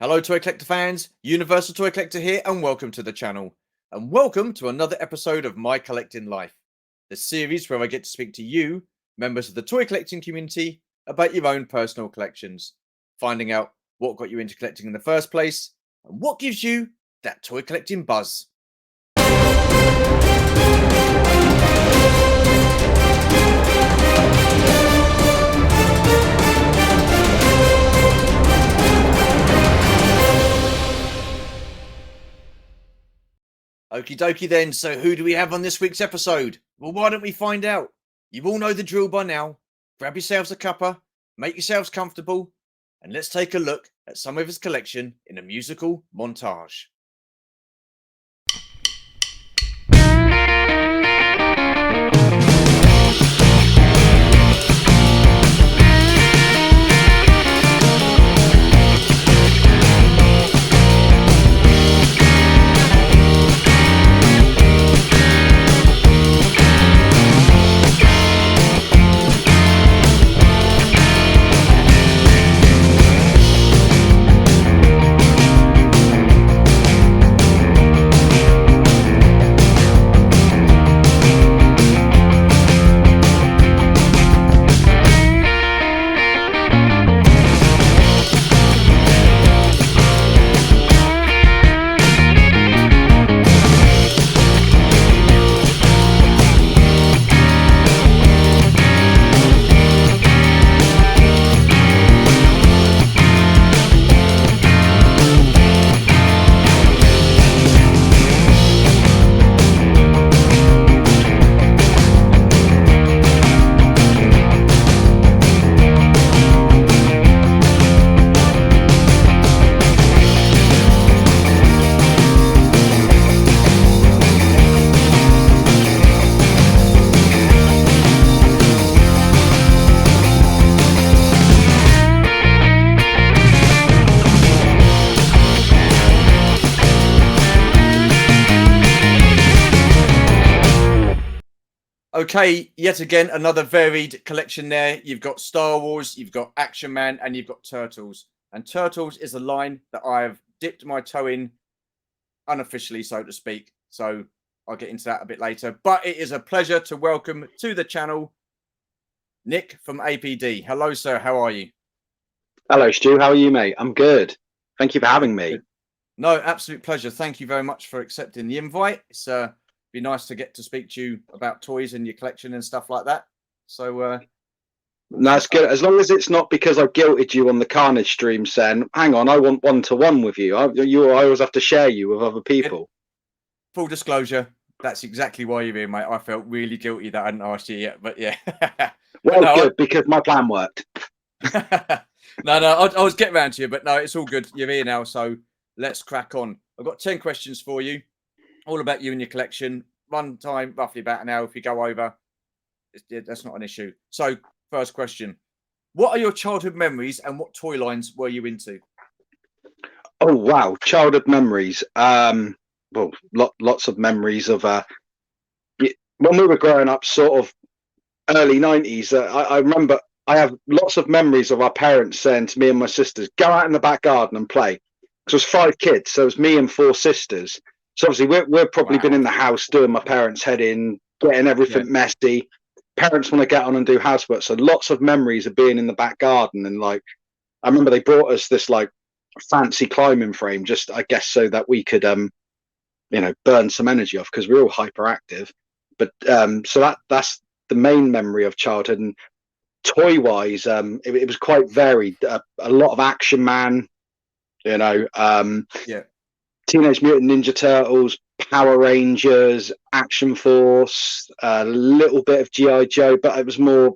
Hello, Toy Collector fans. Universal Toy Collector here, and welcome to the channel. And welcome to another episode of My Collecting Life, the series where I get to speak to you, members of the toy collecting community, about your own personal collections, finding out what got you into collecting in the first place, and what gives you that toy collecting buzz. Okie dokie then, so who do we have on this week's episode? Well, why don't we find out? You all know the drill by now. Grab yourselves a cuppa, make yourselves comfortable, and let's take a look at some of his collection in a musical montage. Okay, yet again, another varied collection there. You've got Star Wars, you've got Action Man, and you've got Turtles. And Turtles is a line that I've dipped my toe in unofficially, so to speak. So I'll get into that a bit later. But it is a pleasure to welcome to the channel Nick from APD. Hello, sir. How are you? Hello, Stu. How are you, mate? I'm good. Thank you for having me. No, absolute pleasure. Thank you very much for accepting the invite. It's be nice to get to speak to you about toys and your collection and stuff like that. So that's good. As long as it's not because I guilted you on the Carnage stream saying, hang on, I want one-to-one with you. I always have to share you with other people. Full disclosure, that's exactly why you're here, mate. I felt really guilty that I hadn't asked you yet, but yeah. Well, no, good, because my plan worked. No, I was getting around to you, but no, it's all good. You're here now, so let's crack on. I've got 10 questions for you, all about you and your collection. Run time, roughly about an hour. If you go over, that's not an issue. So, first question. What are your childhood memories and what toy lines were you into? Oh, wow. Childhood memories. Well, lots of memories of when we were growing up, sort of early 90s. I remember I have lots of memories of our parents saying to me and my sisters, go out in the back garden and play. Because it was 5 kids, so it was me and 4 sisters. So obviously we've probably been in the house doing my parents' head in, getting everything messy. Parents want to get on and do housework. So lots of memories of being in the back garden. And like, I remember they brought us this like fancy climbing frame, just I guess so that we could, burn some energy off because we're all hyperactive. But so that's the main memory of childhood. And toy wise, it was quite varied. A lot of Action Man, Teenage Mutant Ninja Turtles, Power Rangers, Action Force, a little bit of G.I. Joe, but it was more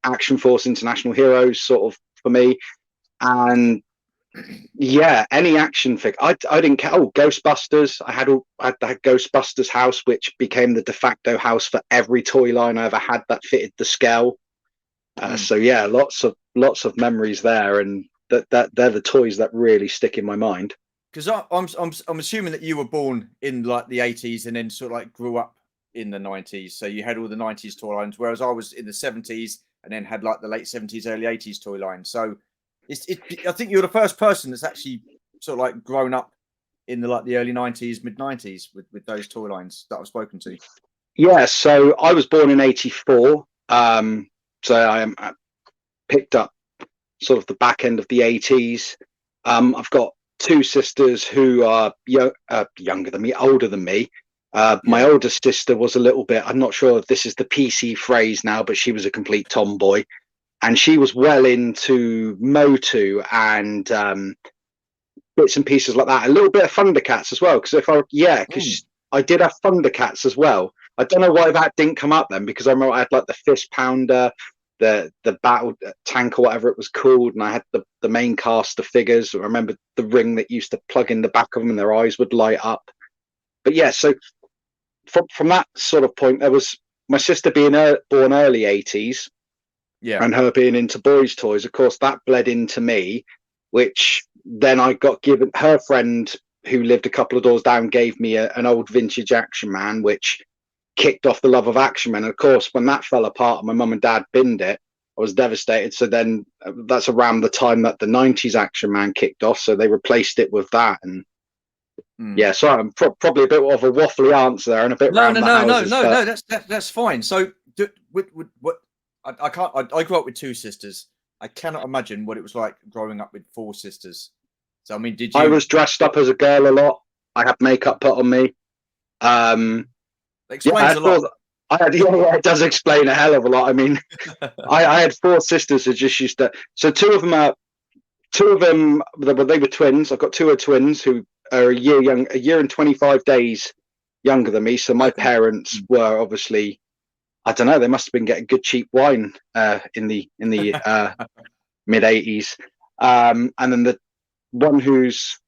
Action Force International Heroes sort of for me. And yeah, any action figure. I didn't care. Oh, Ghostbusters. I had that Ghostbusters house, which became the de facto house for every toy line I ever had that fitted the scale. So yeah, lots of memories there, and that they're the toys that really stick in my mind. Because I'm assuming that you were born in like the 80s and then sort of like grew up in the 90s. So you had all the 90s toy lines, whereas I was in the 70s and then had like the late 70s, early 80s toy line. So I think you're the first person that's actually sort of like grown up in the early 90s, mid 90s with those toy lines that I've spoken to? Yeah, so I was born in '84. So I am picked up sort of the back end of the '80s. I've got two sisters who are younger than me, older than me. My oldest sister was a little bit, I'm not sure if this is the PC phrase now, but she was a complete tomboy. And she was well into Motu and bits and pieces like that. A little bit of Thundercats as well. Because I did have Thundercats as well. I don't know why that didn't come up then, because I remember I had like the Fist Pounder, the battle tank or whatever it was called, and I had the main cast of figures. I remember the ring that used to plug in the back of them and their eyes would light up. But yeah, so from that sort of point, there was my sister being born early '80s, and her being into boys' toys. Of course, that bled into me, which then I got given. Her friend who lived a couple of doors down gave me an old vintage Action Man, which kicked off the love of Action Man. And of course, when that fell apart and my mum and dad binned it, I was devastated. So then that's around the time that the '90s Action Man kicked off. So they replaced it with that. And yeah, so I'm probably a bit of a waffly answer there and a bit round the houses. No, that's fine. So what I can't. I grew up with two sisters. I cannot imagine what it was like growing up with four sisters. So I mean, did you? I was dressed up as a girl a lot. I had makeup put on me. Explains a lot. It does explain a hell of a lot. I mean, I had four sisters who just used to. So two of them, they were twins. I've got two of twins who are a year and 25 days younger than me. So my parents were obviously, I don't know, they must have been getting good cheap wine in the mid '80s. And then the one who's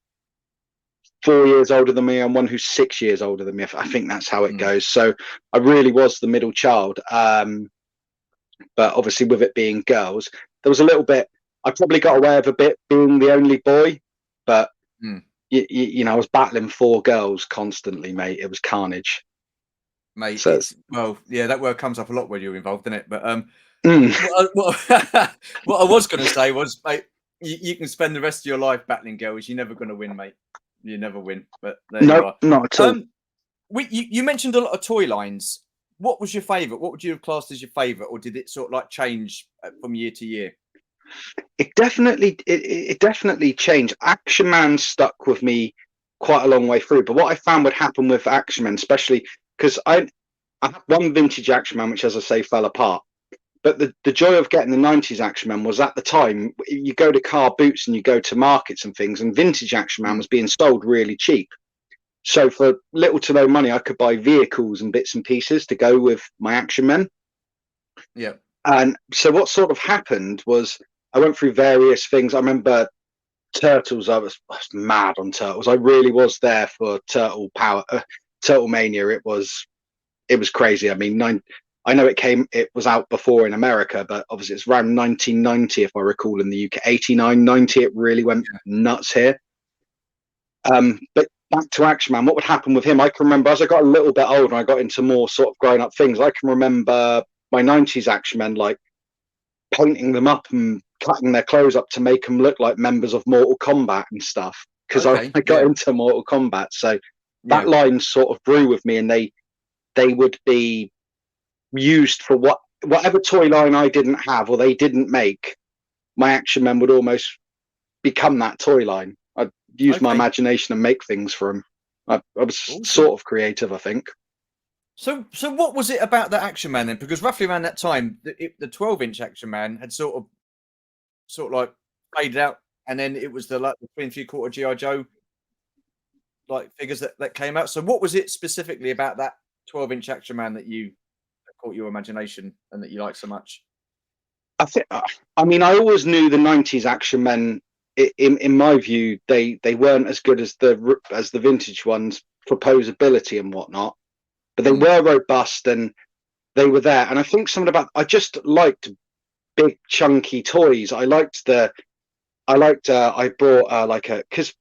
4 years older than me and one who's 6 years older than me. I think that's how it goes. So I really was the middle child. But obviously with it being girls, there was a little bit, I probably got away with a bit being the only boy, but you know, I was battling four girls constantly, mate. It was carnage. Mate, so, that word comes up a lot when you're involved in it. But what I was going to say was, mate, you can spend the rest of your life battling girls. You're never going to win, mate. You never win. But there you are. Not at all. You mentioned a lot of toy lines. What was your favourite? What would you have classed as your favourite, or did it sort of like change from year to year? It definitely changed. Action Man stuck with me quite a long way through. But what I found would happen with Action Man, especially because I had one vintage Action Man, which, as I say, fell apart. But the joy of getting the '90s Action Man was, at the time, you go to car boots and you go to markets and things, and vintage Action Man was being sold really cheap. So for little to no money, I could buy vehicles and bits and pieces to go with my Action Men. Yeah. And so what sort of happened was I went through various things. I remember Turtles. I was mad on Turtles. I really was there for Turtle Mania. It was crazy. I mean, I know it was out before in America, but obviously it's around 1990, if I recall, in the UK. 89, 90, it really went nuts here. But back to Action Man, what would happen with him? I can remember as I got a little bit older, I got into more sort of grown up things. I can remember my '90s Action Men, like painting them up and cutting their clothes up to make them look like members of Mortal Kombat and stuff, because I got into Mortal Kombat. So that line sort of grew with me, and they would be used for whatever toy line I didn't have or they didn't make. My Action Men would almost become that toy line. I'd use my imagination and make things for them. I was sort of creative, I think. So what was it about that Action Man then? Because roughly around that time, the 12-inch Action Man had sort of like faded out, and then it was the 3 3/4 GI Joe like figures that came out. So what was it specifically about that 12-inch Action Man that caught your imagination and that you liked so much? I mean, I always knew the '90s Action Men. In my view, they weren't as good as the vintage ones for posability and whatnot, but they were robust and they were there. And I think I just liked big chunky toys. I brought because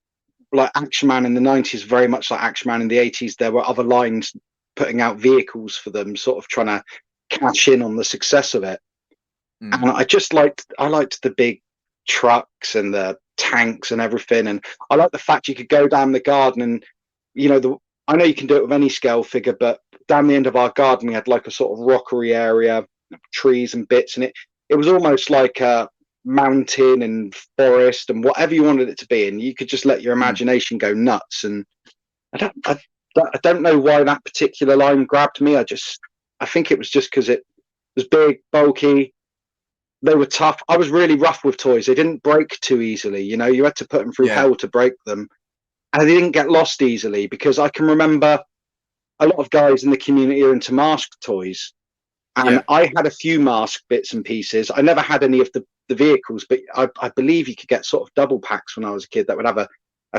like Action Man in the '90s, very much like Action Man in the '80s, there were other lines putting out vehicles for them, sort of trying to cash in on the success of it. And I liked the big trucks and the tanks and everything. And I like the fact you could go down the garden and, you know, I know you can do it with any scale figure, but down the end of our garden, we had like a sort of rockery area, trees and bits. And it was almost like a mountain and forest and whatever you wanted it to be. And you could just let your imagination go nuts. And I don't know why that particular line grabbed me. I think it was just because it was big, bulky. They were tough. I was really rough with toys. They didn't break too easily. You know, you had to put them through hell to break them. And they didn't get lost easily, because I can remember a lot of guys in the community are into mask toys. And I had a few mask bits and pieces. I never had any of the vehicles, but I believe you could get sort of double packs when I was a kid that would have a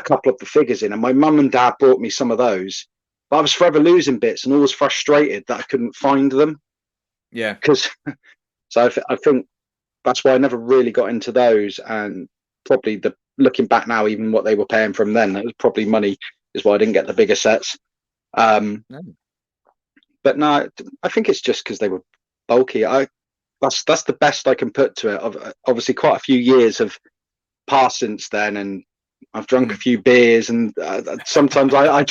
couple of the figures in. And my mum and dad bought me some of those. But I was forever losing bits and always frustrated that I couldn't find them. Yeah. Because so I think that's why I never really got into those. And probably looking back now, even what they were paying from then, that was probably money is why I didn't get the bigger sets. But no, I think it's just because they were bulky. That's the best I can put to it. Obviously, quite a few years have passed since then, and I've drunk a few beers, and sometimes I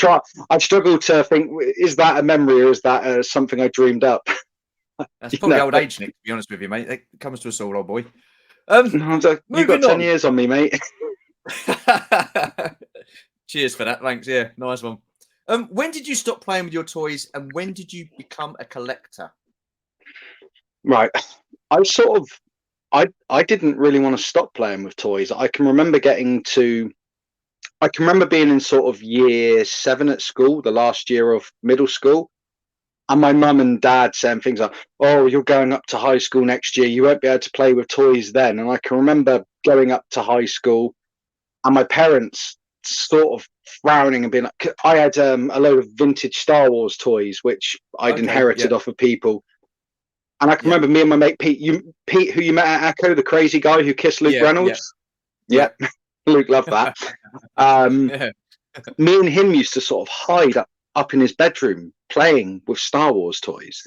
struggle to think, is that a memory or is that something I dreamed up? That's probably old age, Nick, to be honest with you, mate. It comes to us all, old boy. You got 10 years on me, mate. Cheers for that. Thanks. Yeah, nice one. When did you stop playing with your toys, and when did you become a collector? Right. I didn't really want to stop playing with toys. I can remember being in sort of year 7 at school, the last year of middle school. And my mum and dad saying things like, "Oh, you're going up to high school next year. You won't be able to play with toys then." And I can remember going up to high school and my parents sort of frowning and being like, I had a load of vintage Star Wars toys, which I'd inherited off of people. And I can remember me and my mate Pete, who you met at Echo, the crazy guy who kissed Luke Reynolds. Yeah. Luke loved that. Me and him used to sort of hide up in his bedroom playing with Star Wars toys.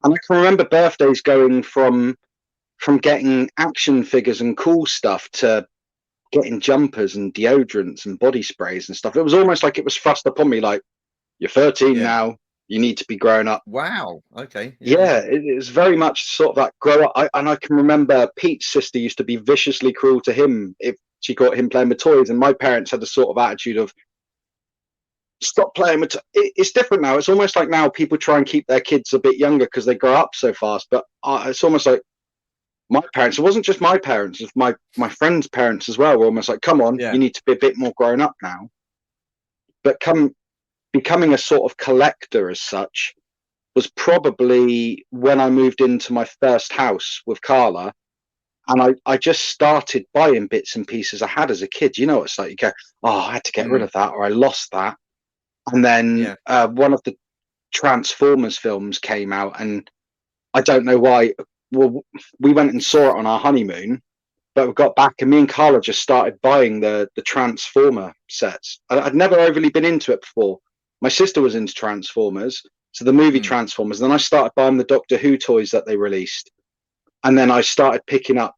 And I can remember birthdays going from getting action figures and cool stuff to getting jumpers and deodorants and body sprays and stuff. It was almost like it was thrust upon me, like, you're 13 now, you need to be grown up. Wow. Okay. It was very much sort of that grow up. And I can remember Pete's sister used to be viciously cruel to him if she caught him playing with toys. And my parents had the sort of attitude of, stop playing with it's different now. It's almost like now people try and keep their kids a bit younger because they grow up so fast. But it's almost like my parents, it wasn't just my parents, it was my friends' parents as well, were almost like, come on, you need to be a bit more grown up now. But becoming a sort of collector as such was probably when I moved into my first house with Carla. And I just started buying bits and pieces I had as a kid. You know, it's like you go, oh, I had to get rid of that, or I lost that. And then one of the Transformers films came out, and I don't know why. Well, we went and saw it on our honeymoon, but we got back and me and Carla just started buying the Transformer sets. I'd never overly been into it before. My sister was into Transformers, so the movie Transformers. Then I started buying the Doctor Who toys that they released. And then I started picking up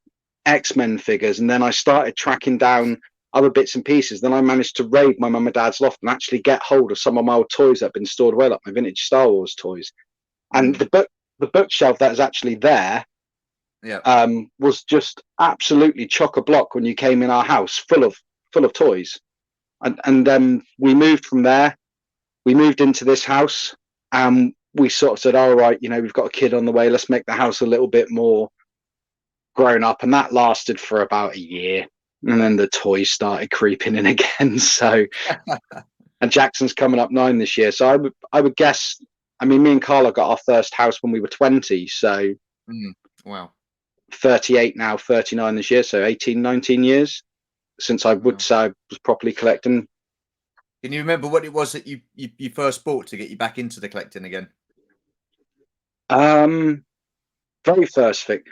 X-Men figures, and then I started tracking down other bits and pieces. Then I managed to raid my mum and dad's loft and actually get hold of some of my old toys that had been stored away, like my vintage Star Wars toys. And the bookshelf that is actually there was just absolutely chock-a-block when you came in our house, full of toys. And then we moved from there. We moved into this house, and we sort of said, all right, you know, we've got a kid on the way. Let's make the house a little bit more grown up. And that lasted for about a year. And then the toys started creeping in again. So, and Jackson's coming up 9 this year. So I would guess, I mean, me and Carla got our first house when we were 20. So, wow, 38 now, 39 this year. So 18, 19 years since I would say I was properly collecting. Can you remember what it was that you first bought to get you back into the collecting again? Very first thing.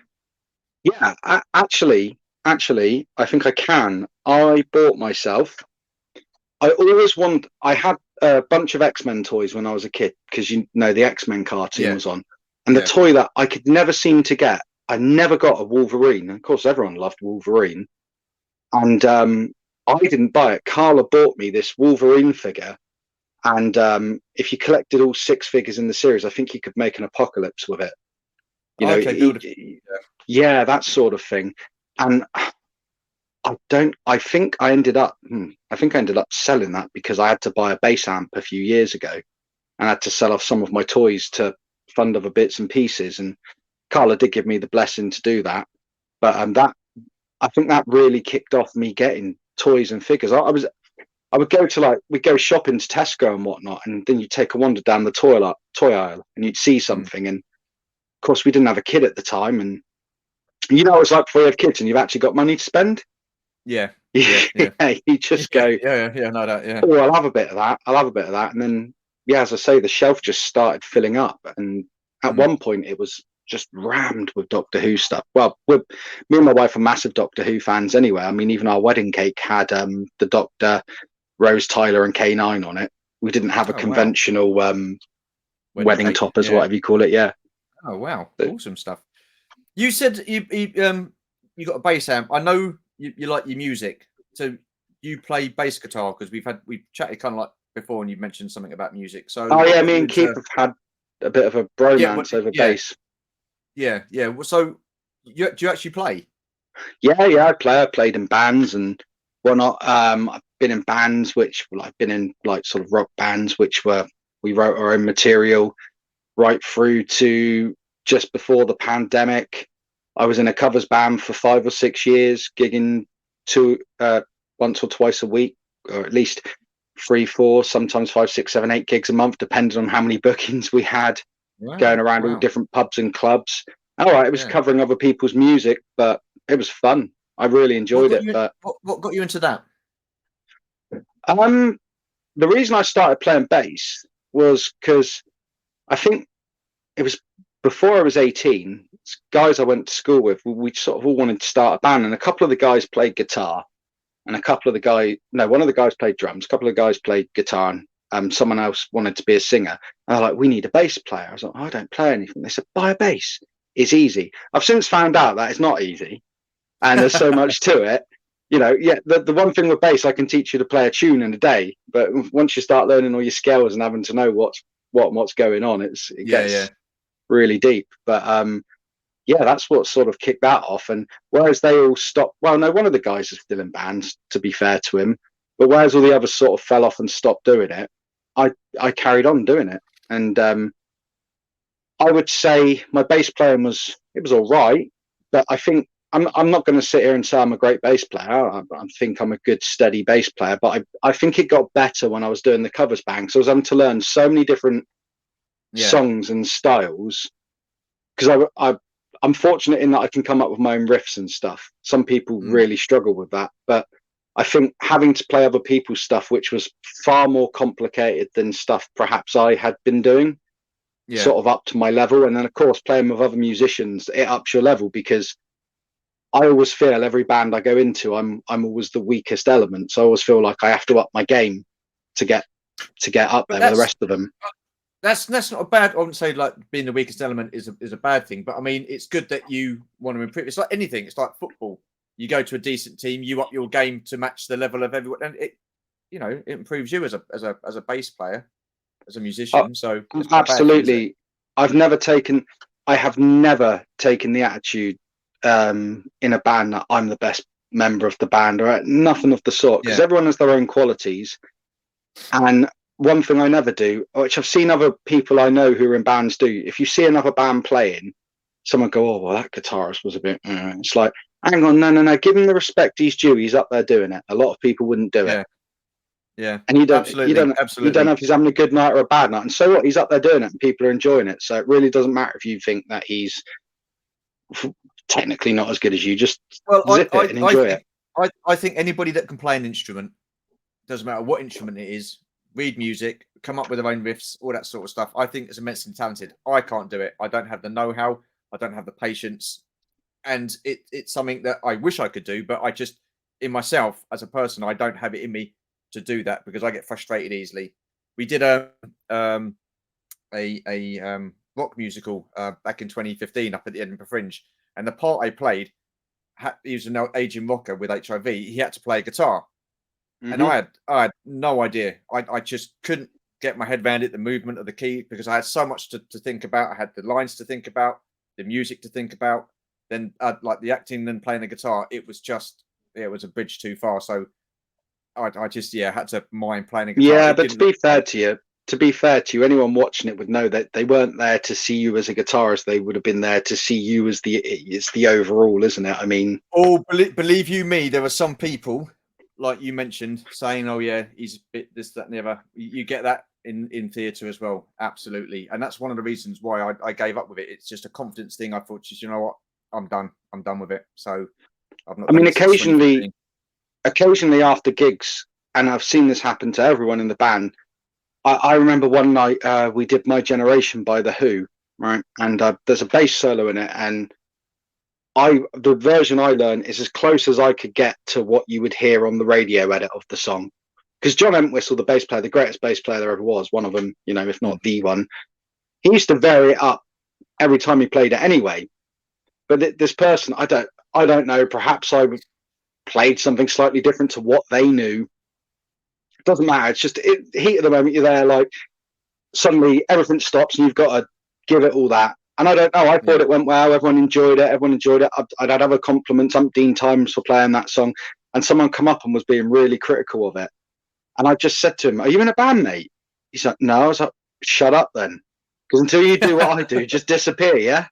Yeah, actually, I think I can. I bought myself. I had a bunch of X-Men toys when I was a kid, because you know the X-Men cartoon was on, and the toy that I could never seem to get, I never got a Wolverine. And of course, everyone loved Wolverine. and I didn't buy it. Carla bought me this Wolverine figure, and if you collected all 6 figures in the series, I think you could make an apocalypse with it. You know, Okay, build yeah, that sort of thing. And I think I ended up selling that because I had to buy a bass amp a few years ago, and I had to sell off some of my toys to fund other bits and pieces. And Carla did give me the blessing to do that. But I think that really kicked off me getting toys and figures. I would go to we'd go shopping to Tesco and whatnot, and then you'd take a wander down the toy aisle and you'd see something. And of course, we didn't have a kid at the time, and you know, it's like before you have kids and you've actually got money to spend. Yeah. You just go, no, that, yeah. oh, I'll have a bit of that. I'll have a bit of that. And then, yeah, as I say, the shelf just started filling up. And at one point, it was just rammed with Doctor Who stuff. Well, me and my wife are massive Doctor Who fans anyway. I mean, even our wedding cake had the Doctor, Rose Tyler, and K9 on it. We didn't have a conventional wedding cake, toppers, whatever you call it. Yeah. Oh, wow. Awesome stuff. You said you got a bass amp. I know you like your music. So you play bass guitar, because we've chatted kind of like before, and you mentioned something about music. So me and Keith have had a bit of a bromance over bass. Yeah. So do you actually play? Yeah, I play. I played in bands and whatnot. I've been in bands I've been in like sort of rock bands we wrote our own material right through to just before the pandemic. I was in a covers band for 5 or 6 years, gigging once or twice a week, or at least 3, 4, sometimes 5, 6, 7, 8 gigs a month, depending on how many bookings we had. Going around all different pubs and clubs. All right, it was covering other people's music, but it was fun. I really enjoyed it. But what got you into that? The reason I started playing bass was because I think it was before I was 18. Guys I went to school with, we sort of all wanted to start a band, and a couple of the guys played guitar, and one of the guys played drums, a couple of guys played guitar, and someone else wanted to be a singer. And they're like, we need a bass player. I was like, I don't play anything. They said, buy a bass. It's easy. I've since found out that it's not easy, and there's so much to it. You know, the one thing with bass, I can teach you to play a tune in a day, but once you start learning all your scales and having to know what's going on, it gets really deep. But that's what sort of kicked that off. And whereas they all stopped, well, no, one of the guys is still in bands, to be fair to him, but whereas all the others sort of fell off and stopped doing it, I carried on doing it. And I would say my bass playing was all right, but I think I'm not going to sit here and say I'm a great bass player. I think I'm a good steady bass player, but I think it got better when I was doing the covers band. So I was having to learn so many different songs and styles, because I'm fortunate in that I can come up with my own riffs and stuff. Some people really struggle with that, but I think having to play other people's stuff, which was far more complicated than stuff perhaps I had been doing, sort of up to my level. And then of course playing with other musicians, it ups your level, because I always feel every band I go into, I'm always the weakest element. So I always feel like I have to up my game to get up there with the rest of them. That's not a bad. I wouldn't say like being the weakest element is a bad thing, but I mean it's good that you want to improve. It's like anything. It's like football. You go to a decent team, you up your game to match the level of everyone, and it improves you as a bass player, as a musician. So absolutely, I have never taken the attitude in a band that I'm the best member of the band, or nothing of the sort, because everyone has their own qualities. And one thing I never do, which I've seen other people I know who are in bands do, if you see another band playing, someone go, oh well, that guitarist was a bit it's like, hang on, no, give him the respect he's due. He's up there doing it. A lot of people wouldn't do it. Yeah, and you don't know if he's having a good night or a bad night. And so what? He's up there doing it, and people are enjoying it. So it really doesn't matter if you think that he's technically not as good as you. Just zip it and enjoy it. I think anybody that can play an instrument, doesn't matter what instrument it is, read music, come up with their own riffs, all that sort of stuff, I think is immensely talented. I can't do it. I don't have the know-how. I don't have the patience, and it's something that I wish I could do, but I just, in myself as a person, I don't have it in me to do that, because I get frustrated easily. We did a rock musical back in 2015 up at the Edinburgh Fringe, and the part I played he was an aging rocker with HIV. He had to play guitar, and Mhm. I had no idea. I just couldn't get my head around it, the movement of the key, because I had so much to think about. I had the lines to think about, the music to think about, then like the acting and playing the guitar. It was just, yeah, it was a bridge too far. So I just, yeah, had to mind playing the guitar. Yeah, It but didn't look great. to be fair to you, anyone watching it would know that they weren't there to see you as a guitarist. They would have been there to see you as the overall, isn't it? I mean, Oh, believe you me, there were some people, like you mentioned, saying, "Oh yeah, he's a bit this, that, and the other." You get that in theatre as well, absolutely, and that's one of the reasons why I gave up with it. It's just a confidence thing. I thought, just, you know what, I'm done. I'm done with it. So I've not I done mean, it since occasionally, 2015. occasionally after gigs, and I've seen this happen to everyone in the band. I remember one night we did "My Generation" by the Who, right? And there's a bass solo in it, and the version I learned is as close as I could get to what you would hear on the radio edit of the song. Because John Entwistle, the bass player, the greatest bass player there ever was, one of them, you know, if not Mm, the one, he used to vary it up every time he played it anyway. But this person, I don't know. Perhaps I played something slightly different to what they knew. It doesn't matter. It's just heat of the moment. You're there, like suddenly everything stops, and you've got to give it all that. And I don't know. I yeah, thought it went well. Everyone enjoyed it. Everyone enjoyed it. I'd had other compliments umpteen times for playing that song, and someone come up and was being really critical of it. And I just said to him, "Are you in a band, mate?" He's like, "No." I was like, "Shut up then, because until you do what I do, just disappear, yeah."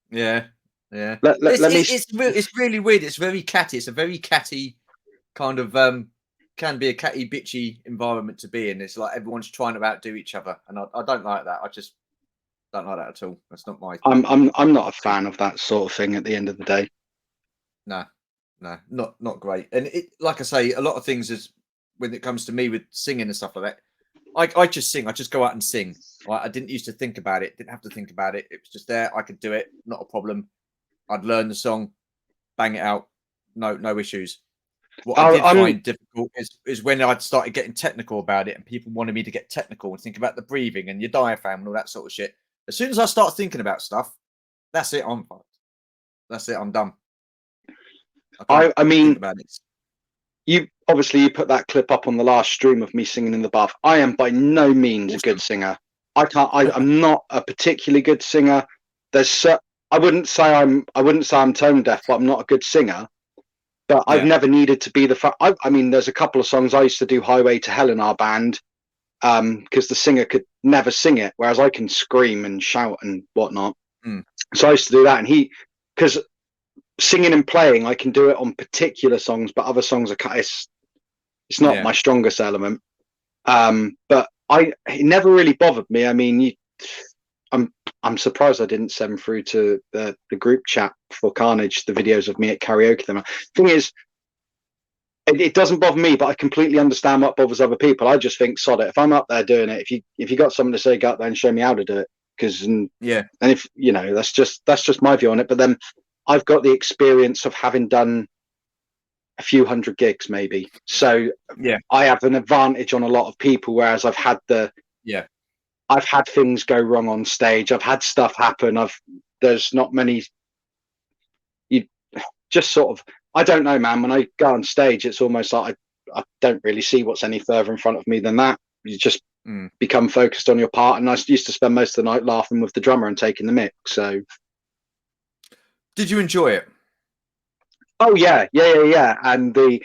yeah, yeah. Let me. It's really weird. It's very catty. It's a very catty kind of can be a catty bitchy environment to be in. It's like everyone's trying to outdo each other, and I don't like that. I just don't like that at all. That's not my I'm cup not of a tea. fan of that sort of thing. At the end of the day, No, no, not great. And it, like I say, a lot of things is when it comes to me with singing and stuff like that. I just sing. I just go out and sing. Right? I didn't used to think about it. Didn't have to think about it. It was just there. I could do it. Not a problem. I'd learn the song, bang it out. No issues. What I did I'm find difficult is when I'd started getting technical about it, and people wanted me to get technical and think about the breathing and your diaphragm and all that sort of shit. As soon as I start thinking about stuff, that's it. I'm fucked. That's it. I'm done. I can't I think mean, about it. you obviously you put that clip up on the last stream of me singing in the bath. I am by no means a good Awesome. singer. I can't. I'm not a particularly good singer. I wouldn't say I'm tone deaf, but I'm not a good singer. But I've Yeah. never needed to be I mean, there's a couple of songs I used to do "Highway to Hell" in our band because the singer could never sing it, whereas I can scream and shout and whatnot. Mm. So I used to do that, and because singing and playing, I can do it on particular songs, but other songs it's not Yeah. my strongest element. But it never really bothered me. I mean, I'm I'm surprised I didn't send through to the group chat for Carnage the videos of me at karaoke. The thing is, it doesn't bother me, but I completely understand what bothers other people. I just think, sod it. If I'm up there doing it, if you got something to say, go up there and show me how to do it. Because and Yeah. if you know, that's just my view on it. But then I've got the experience of having done a few hundred gigs, maybe. So Yeah. I have an advantage on a lot of people, whereas Yeah. I've had things go wrong on stage. I've had stuff happen. There's not many. You just sort of, I don't know, man. When I go on stage, it's almost like I don't really see what's any further in front of me than that. You just Mm. become focused on your part. And I used to spend most of the night laughing with the drummer and taking the mix. So, Did you enjoy it? oh yeah. And the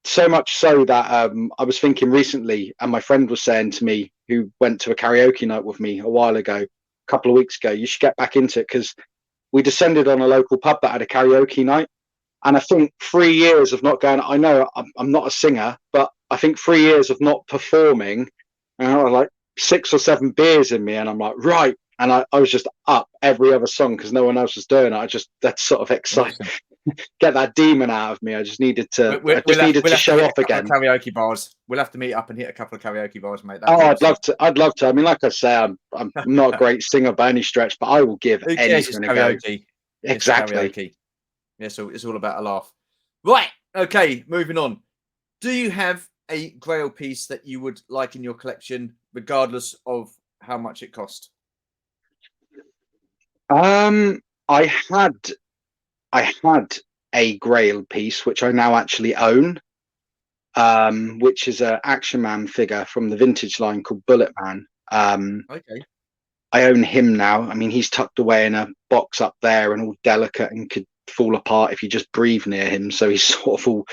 so much so that I was thinking recently, and my friend was saying to me, who went to a karaoke night with me a while ago, a couple of weeks ago, you should get back into it because we descended on a local pub that had a karaoke night. And I think 3 years of not going, I know I'm not a singer, but I think 3 years of not performing, and I was like 6 or 7 beers in me, and I'm like, right. And I was just up every other song because no one else was doing it. That's sort of exciting, Awesome. get that demon out of me. I just needed We'll to have to show hit a off couple of again. karaoke bars. We'll have to meet up and hit a couple of karaoke bars, mate. That'd Oh, be awesome. I'd love to. I mean, like I say, I'm not a great singer by any stretch, but I will give Who cares? It's anything a go. karaoke. It's Exactly. karaoke. Yeah, so it's all about a laugh. Right. Okay. Moving on. Do you have a Grail piece that you would like in your collection, regardless of how much it cost? I had I had a Grail piece, which I now actually own, which is an Action Man figure from the vintage line called Bullet Man. Okay. I own him now. I mean, he's tucked away in a box up there and all delicate and could fall apart if you just breathe near him. So he's sort of all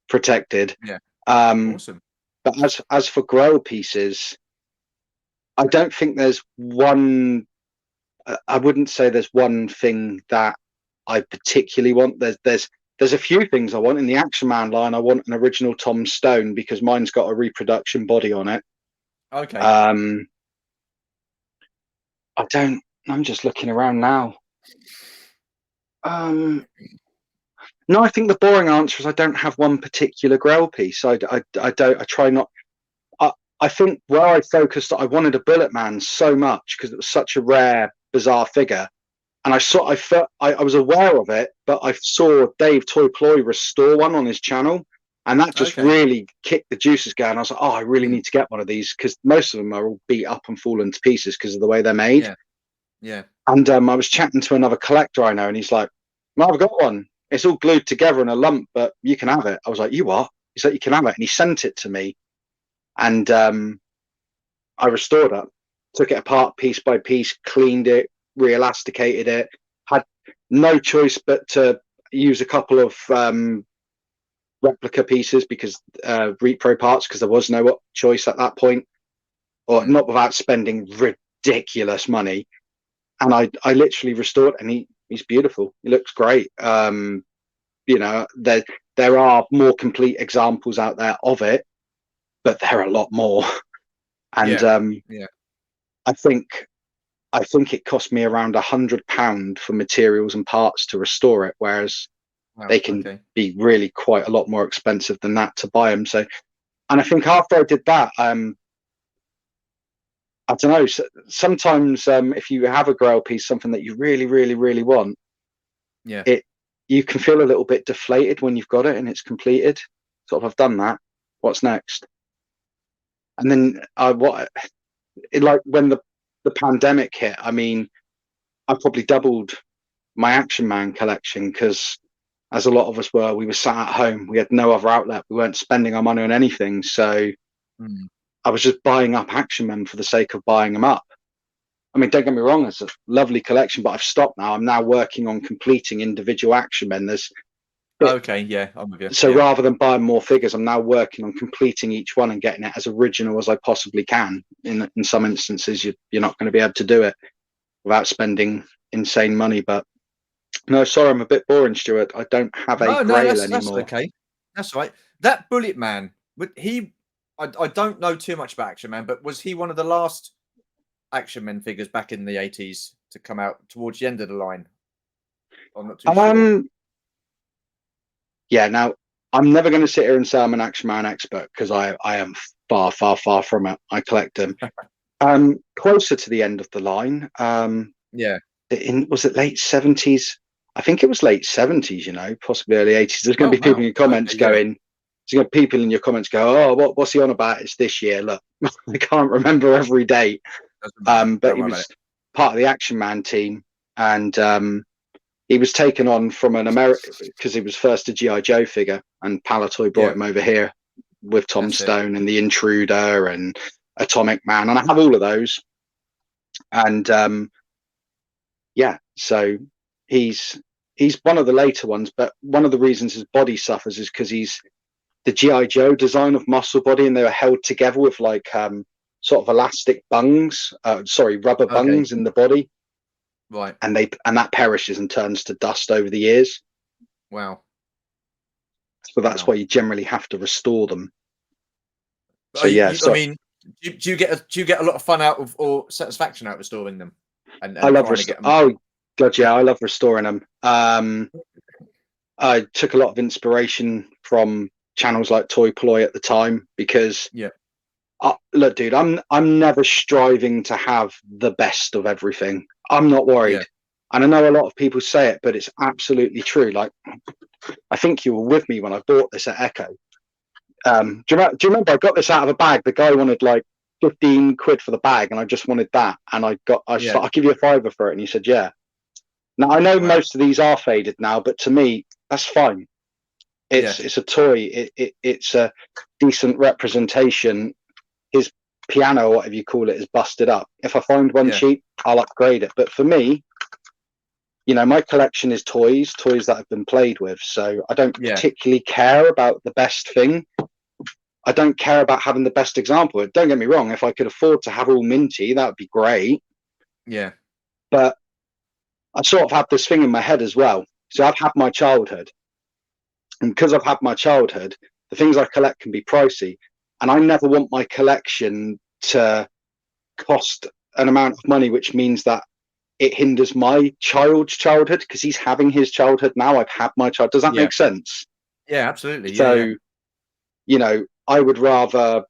protected. Yeah. Um, Awesome. but as for Grail pieces, I don't think there's one. I wouldn't say there's one thing that I particularly want. There's a few things I want in the Action Man line. I want an original Tom Stone because mine's got a reproduction body on it. Okay. I don't. I'm just looking around now. No, I think the boring answer is I don't have one particular Grail piece. I don't. I try not. I think where I focused, I wanted a Bullet Man so much because it was such a rare, bizarre figure, and I felt I was aware of it, but I saw Dave Toy Ploy restore one on his channel, and that just really kicked the juices going. I was like, oh, I really need to get one of these because most of them are all beat up and fallen to pieces because of the way they're made. Yeah. And I was chatting to another collector I know, and he's like, well, I've got one. It's all glued together in a lump, but you can have it. I was like, you what? He's like, you can have it. And he sent it to me. And I restored it, took it apart piece by piece, cleaned it, re-elasticated it. Had no choice but to use a couple of replica pieces because repro parts, because there was no choice at that point, or not without spending ridiculous money. And I literally restored, and he's beautiful. He looks great. You know, there are more complete examples out there of it, but there are a lot more. And I think it cost me around £100 for materials and parts to restore it, whereas they can be really quite a lot more expensive than that to buy them. So, and I think after I did that, I don't know. Sometimes if you have a Grail piece, something that you really, really, really want, you can feel a little bit deflated when you've got it and it's completed. Sort of, I've done that. What's next? And then like when the pandemic hit, I mean, I probably doubled my Action Man collection because, as a lot of us were, we were sat at home. We had no other outlet. We weren't spending our money on anything. So I was just buying up Action Men for the sake of buying them up. I mean, don't get me wrong, it's a lovely collection, but I've stopped now. I'm now working on completing individual Action Men. I'm with you. So rather than buying more figures, I'm now working on completing each one and getting it as original as I possibly can. In some instances, you're not going to be able to do it without spending insane money. But no, sorry, I'm a bit boring, Stuart. I don't have a Grail anymore. That's okay. That's right. That Bullet Man, I don't know too much about Action Man, but was he one of the last Action Men figures back in the 80s to come out towards the end of the line? I'm not too sure. Yeah, now I'm never going to sit here and say I'm an Action Man expert because I am far, far, far from it. I collect them. Closer to the end of the line. Was it late 70s? I think it was late 70s, you know, possibly early 80s. There's going to be people in your comments going, there's going to be people in your comments go, oh, what's he on about? It's this year. Look, I can't remember every date. But he was part of the Action Man team, and he was taken on from an American because he was first a G.I. Joe figure, and Palatoy brought him over here with Tom Stone and the Intruder and Atomic Man, and I have all of those. And so he's one of the later ones, but one of the reasons his body suffers is because he's the G.I. Joe design of muscle body, and they were held together with like sort of elastic bungs, rubber bungs in the body. Right. And that perishes and turns to dust over the years. Wow. So that's why you generally have to restore them. So I mean, do you get a lot of fun out of or satisfaction out of restoring them? And I love oh god, yeah, I love restoring them. I took a lot of inspiration from channels like Toy Ploy at the time because look, dude, I'm never striving to have the best of everything. I'm not worried. And I know a lot of people say it, but it's absolutely true. Like, I think you were with me when I bought this at Echo. Do you remember I got this out of a bag? The guy wanted like 15 quid for the bag, and I just wanted that. And I'll give you a fiver for it. And he said, yeah. Now I know Wow. most of these are faded now, but to me, that's fine. Yeah. It's a toy. It's a decent representation. His piano, or whatever you call it, is busted up. If I find one Yeah. cheap, I'll upgrade it. But for me, my collection is toys that have been played with. So I don't Yeah. particularly care about the best thing. I don't care about having the best example. Don't get me wrong. If I could afford to have all minty, that would be great. Yeah. But I sort of have this thing in my head as well. So I've had my childhood. And because I've had my childhood, the things I collect can be pricey. And I never want my collection to cost an amount of money, which means that it hinders my child's childhood because he's having his childhood now. I've had my child. Does that Yeah. make sense? Yeah. Absolutely. Yeah. So, Yeah. I would rather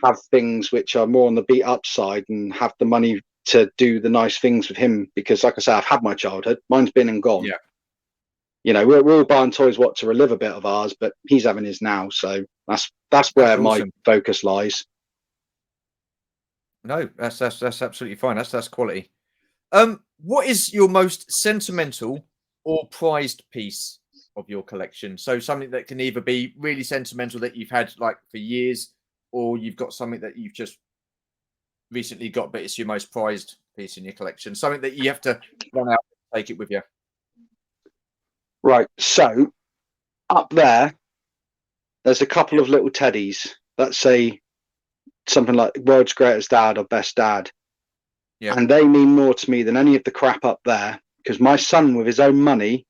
have things which are more on the beat up side and have the money to do the nice things with him because, like I say, I've had my childhood. Mine's been and gone. Yeah. We're all buying toys to relive a bit of ours, but he's having his now. So that's That's where my awesome. focus lies. No, that's absolutely fine. That's quality. What is your most sentimental or prized piece of your collection? So something that can either be really sentimental that you've had like for years, or you've got something that you've just recently got, but it's your most prized piece in your collection. Something that you have to run out and take it with you. Right. So up there's a couple of little teddies that say something like "World's Greatest Dad" or "Best Dad," Yeah. and they mean more to me than any of the crap up there. Because my son, with his own money,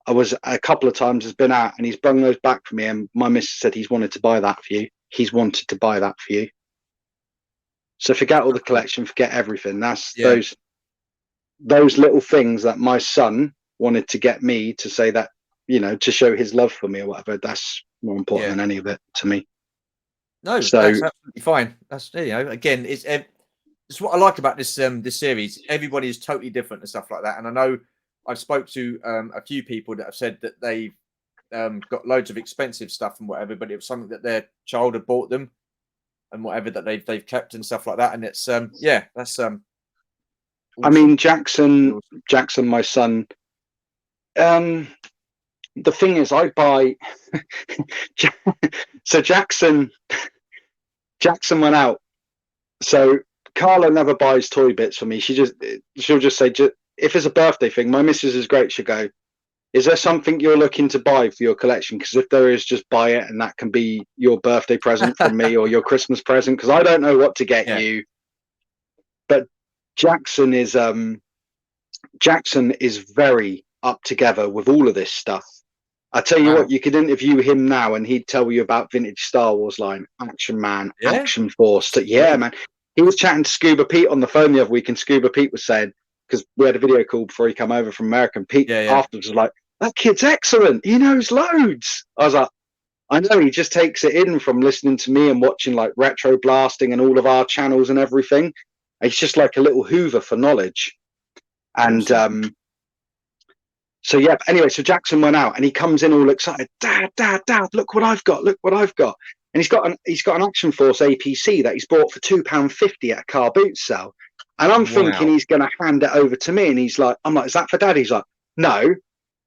I was a couple of times has been out and he's brung those back for me, and my missus said he's wanted to buy that for you. He's wanted to buy that for you. So forget all the collection, forget everything. That's Yeah. those little things that my son wanted to get me to say that, to show his love for me or whatever. That's more important Yeah. than any of it to me. No, So that's absolutely fine. That's again, it's what I like about this series. Everybody is totally different and stuff like that. And I know I've spoke to a few people that have said that they've got loads of expensive stuff and whatever, but it was something that their child had bought them and whatever that they've kept and stuff like that. And it's that's I awesome. mean, Jackson, my son. The thing is, I buy. So Jackson went out. So Carla never buys toy bits for me. She'll just say, if it's a birthday thing, my missus is great. She'll go, "Is there something you're looking to buy for your collection? Because if there is, just buy it, and that can be your birthday present from me or your Christmas present. Because I don't know what to get Yeah. you." But Jackson is very up together with all of this stuff. I tell you Wow. what, you could interview him now and he'd tell you about vintage Star Wars line, Action Man, Yeah. Action Force. Yeah, Sweet. man. He was chatting to Scuba Pete on the phone the other week, and Scuba Pete was saying, because we had a video call before he came over from America, and Pete Yeah. afterwards was like, "That kid's excellent. He knows loads." I was like, I know, he just takes it in from listening to me and watching like Retro Blasting and all of our channels and everything. He's just like a little Hoover for knowledge. And Awesome. so yeah, anyway, so Jackson went out and he comes in all excited. Dad, look what I've got. Look what I've got. And he's got an Action Force APC that he's bought for £2.50 at a car boot sale. And I'm thinking Wow. he's going to hand it over to me. And I'm like, "Is that for Dad?" He's like, "No,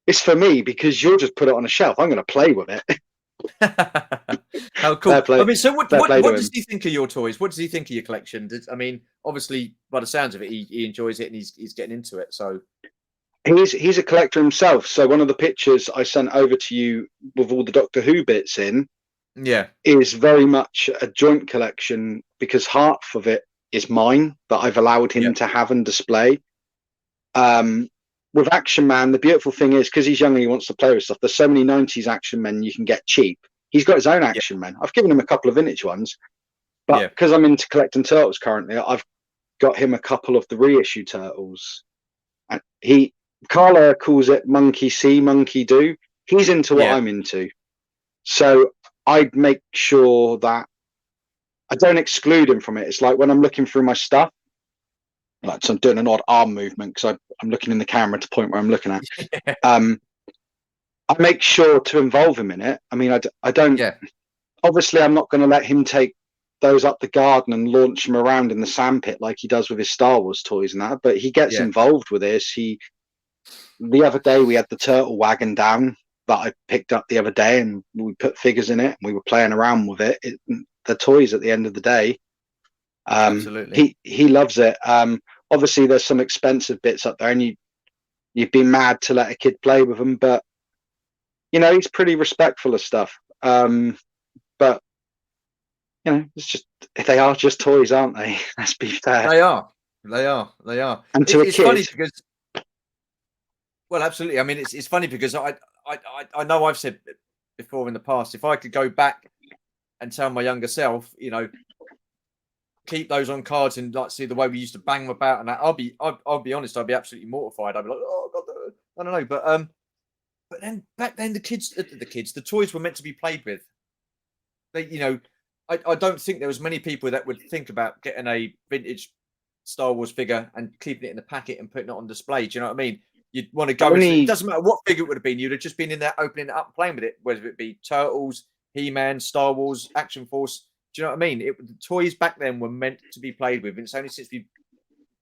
it's for me because you'll just put it on a shelf. I'm going to play with it." How cool. Fair play. I mean, so Fair play to what him. does he think of your toys? What does he think of your collection? I mean, obviously, by the sounds of it, he enjoys it and he's getting into it. So He's a collector himself. So one of the pictures I sent over to you with all the Doctor Who bits in yeah, is very much a joint collection because half of it is mine that I've allowed him yeah, to have and display. With Action Man, the beautiful thing is because he's young and he wants to play with stuff. There's so many 90s Action Men you can get cheap. He's got his own yeah, Action Men. I've given him a couple of vintage ones, but yeah, because I'm into collecting turtles currently, I've got him a couple of the reissue turtles. And Carla calls it Monkey See, Monkey Do. He's into what yeah, I'm into. So I'd make sure that I don't exclude him from it. It's like when I'm looking through my stuff, like so I'm doing an odd arm movement because I'm looking in the camera to point where I'm looking at. I make sure to involve him in it. I mean, I don't. yeah, Obviously, I'm not going to let him take those up the garden and launch them around in the sandpit like he does with his Star Wars toys and that. But he gets involved with this. The other day we had the turtle wagon down that I picked up the other day, and we put figures in it and we were playing around with it. The toys at the end of the day. Absolutely. He loves it. Obviously there's some expensive bits up there, and you'd be mad to let a kid play with them, but he's pretty respectful of stuff. But it's just, they are just toys, aren't they? Let's be fair. They are. And to it's funny because, well, absolutely. I mean, it's funny because I know I've said before in the past, if I could go back and tell my younger self, keep those on cards and like see the way we used to bang them about, and that, I'll be honest, I'd be absolutely mortified. I'd be like, oh God, I don't know, but then back then the toys were meant to be played with. They, I don't think there was many people that would think about getting a vintage Star Wars figure and keeping it in the packet and putting it on display. Do you know what I mean? You'd want to go. It doesn't matter what figure it would have been. You'd have just been in there opening it up and playing with it, whether it be Turtles, He-Man, Star Wars, Action Force. Do you know what I mean? The toys back then were meant to be played with. And it's only since we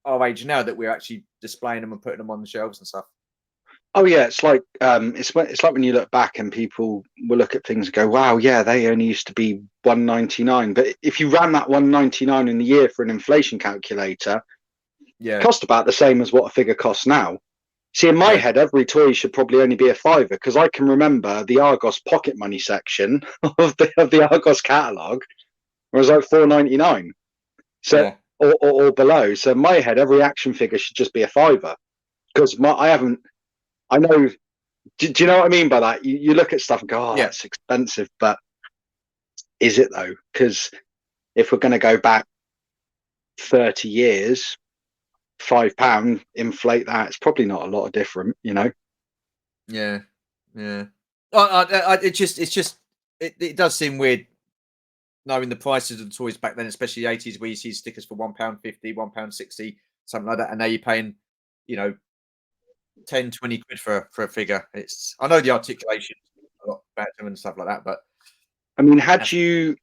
our age now that we're actually displaying them and putting them on the shelves and stuff. Oh yeah, it's like when you look back and people will look at things and go, "Wow, yeah, they only used to be $1.99." But if you ran that $1.99 in the year for an inflation calculator, it cost about the same as what a figure costs now. See, in my head, every toy should probably only be a $5, because I can remember the Argos pocket money section of the Argos catalogue was like $4.99, so or below. So in my head, every action figure should just be a $5, because I know. Do you know what I mean by that? You look at stuff and go, "Oh, that's expensive," but is it though? Because if we're going to go back 30 years, £5, inflate that, it's probably not a lot of different, Yeah. It does seem weird knowing the prices of the toys back then, especially the 80s, where you see stickers for £1.50, £1.60, something like that, and now you're paying, 10, 20 quid for a figure. I know the articulation a lot better and stuff like that, but I mean, had you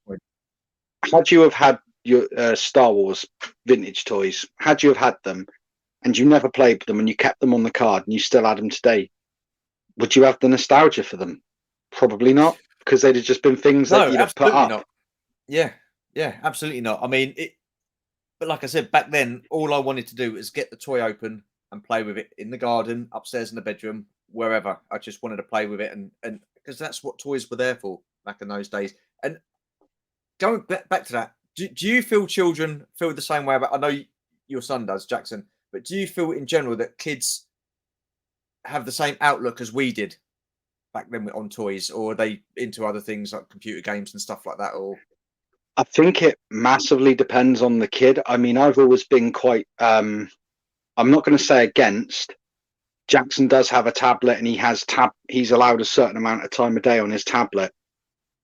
have had your Star Wars vintage toys, had you have had them and you never played with them and you kept them on the card and you still had them today, would you have the nostalgia for them? Probably not, because they'd have just been things that you'd have put up. Not. Yeah, absolutely not. I mean, but like I said, back then, all I wanted to do was get the toy open and play with it in the garden, upstairs in the bedroom, wherever. I just wanted to play with it, and because that's what toys were there for back in those days. And going back to that, do you feel children feel the same way about? I know your son does, Jackson, but do you feel in general that kids have the same outlook as we did back then on toys, or are they into other things like computer games and stuff like that? Or I think it massively depends on the kid. I mean, I've always been quite I'm not going to say against. Jackson does have a tablet, and he's allowed a certain amount of time a day on his tablet.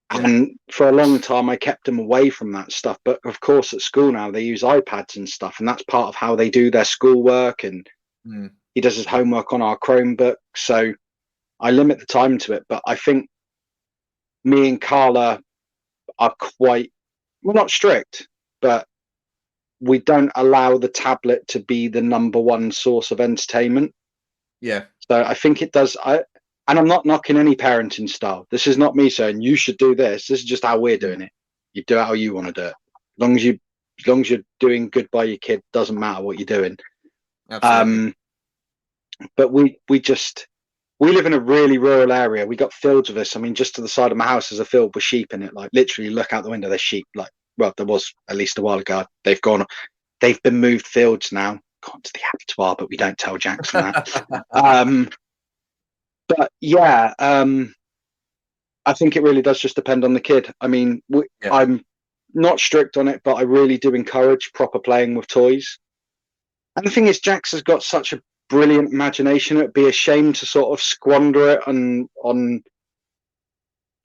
And for a long time, I kept him away from that stuff. But of course, at school now, they use iPads and stuff, and that's part of how they do their schoolwork. And he does his homework on our Chromebook. So I limit the time to it. But I think me and Carla are quite, we're not strict, but we don't allow the tablet to be the number one source of entertainment. Yeah. So I think it does. And I'm not knocking any parenting style. This is not me saying you should do this. This is just how we're doing it. You do it how you want to do it. As long as you're doing good by your kid, doesn't matter what you're doing. Absolutely. But we live in a really rural area. We got fields of this. I mean, just to the side of my house, there's a field with sheep in it. Like literally, look out the window. There's sheep. Like, well, there was at least a while ago. They've been moved fields now. Gone to the abattoir, but we don't tell Jackson that. But yeah, I think it really does just depend on the kid. I mean, I'm not strict on it, but I really do encourage proper playing with toys. And the thing is, Jax has got such a brilliant imagination. It'd be a shame to sort of squander it on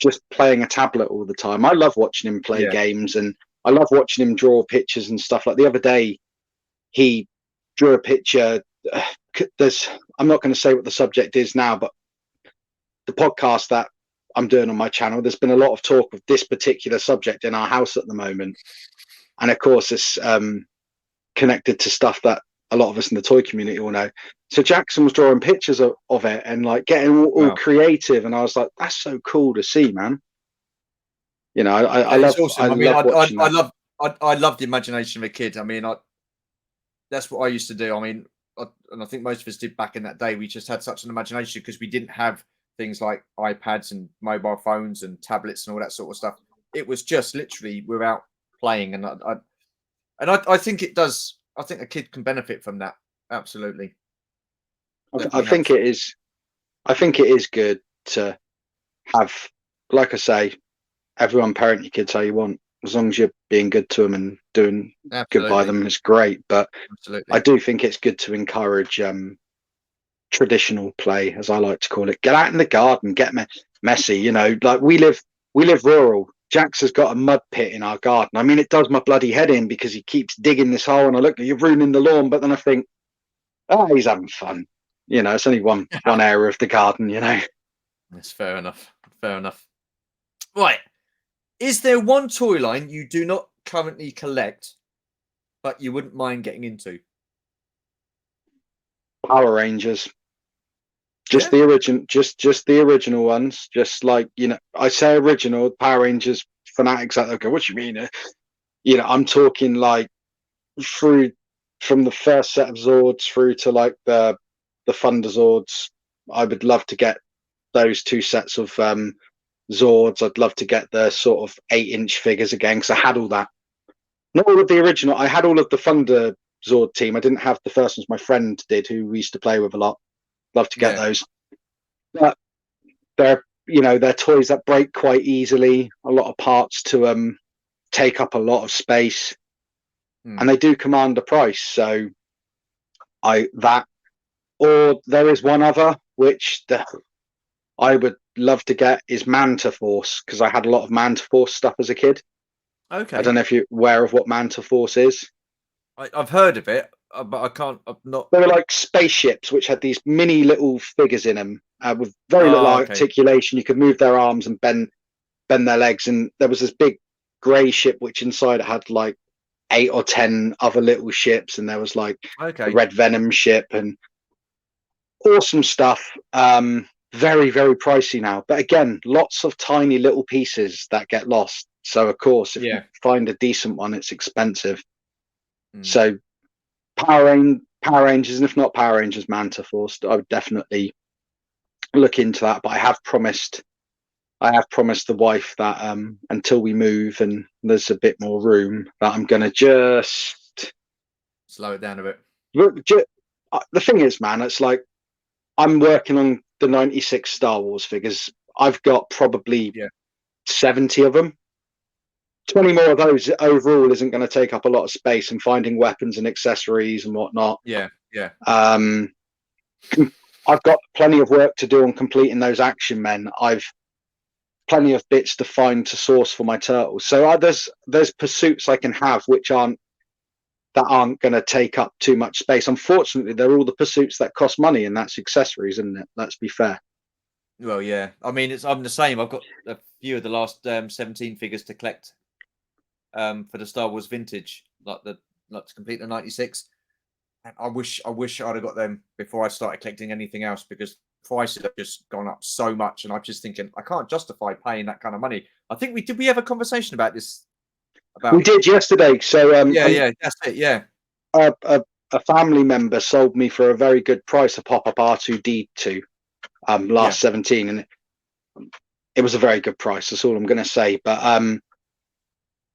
just playing a tablet all the time. I love watching him play games, and I love watching him draw pictures and stuff. Like the other day, he drew a picture. I'm not going to say what the subject is now, but the podcast that I'm doing on my channel. There's been a lot of talk of this particular subject in our house at the moment, and of course, it's connected to stuff that a lot of us in the toy community all know. So Jackson was drawing pictures of it and like getting all creative, and I was like, that's so cool to see, man. You know, I It's love awesome. I love watching that. I love the imagination of a kid. I mean, that's what I used to do. I mean, and I think most of us did back in that day. We just had such an imagination because we didn't have things like iPads and mobile phones and tablets and all that sort of stuff. It was just literally we're out playing, and I think it does. I think a kid can benefit from that. Absolutely. I think it is. I think it is good to have, like I say, everyone parent your kids how you want, as long as you're being good to them and doing good by them. It's great, but I do think it's good to encourage traditional play, as I like to call it. Get out in the garden, get messy. You know, like we live rural. Jax has got a mud pit in our garden. I mean, it does my bloody head in because he keeps digging this hole, and I look, you're ruining the lawn. But then I think, oh, he's having fun. You know, it's only one area of the garden. You know, that's fair enough. Fair enough. Right. Is there one toy line you do not currently collect, but you wouldn't mind getting into? Power Rangers. Just the original, just the original ones. Just like, you know, I say original Power Rangers fanatics out there go, what do you mean? You know, I'm talking like through from the first set of Zords through to like the Thunder Zords. I would love to get those two sets of Zords. I'd love to get the sort of 8-inch figures again, because I had all that. Not all of the original. I had all of the Thunder Zord team. I didn't have the first ones. My friend did, who we used to play with a lot. Love to get those. But they're, you know, they're toys that break quite easily. A lot of parts to take up a lot of space, and they do command a price. So or there is one other which I would love to get is Manta Force, because I had a lot of Manta Force stuff as a kid. Okay. I don't know if you're aware of what Manta Force is. I've heard of it, but I can't. I'm not. They were like spaceships which had these mini little figures in them with very little articulation. You could move their arms and bend their legs, and there was this big grey ship which inside it had like 8 or 10 other little ships, and there was like the Red Venom ship and awesome stuff. Very, very pricey now, but again, lots of tiny little pieces that get lost. So of course, if you find a decent one, it's expensive. So Power Rangers, and if not Power Rangers, Manta Force, I would definitely look into that. But I have promised the wife that until we move and there's a bit more room, that I'm going to just slow it down a bit. The thing is, man, it's like I'm working on the 96 Star Wars figures. I've got probably 70 of them. 20 more of those overall isn't going to take up a lot of space, and finding weapons and accessories and whatnot. I've got plenty of work to do on completing those Action Men. I've plenty of bits to find to source for my turtles. So there's pursuits I can have which aren't going to take up too much space. Unfortunately, they're all the pursuits that cost money, and that's accessories, isn't it? Let's be fair. Well, yeah. I mean, I'm the same. I've got a few of the last 17 figures to collect for the Star Wars vintage, like to complete the 96. And I wish I'd have got them before I started collecting anything else, because prices have just gone up so much, and I'm just thinking I can't justify paying that kind of money. I think we have a conversation about this. We did yesterday. So that's it. Yeah, a family member sold me for a very good price a pop-up R2D2 last 17, and it was a very good price. That's all I'm going to say. But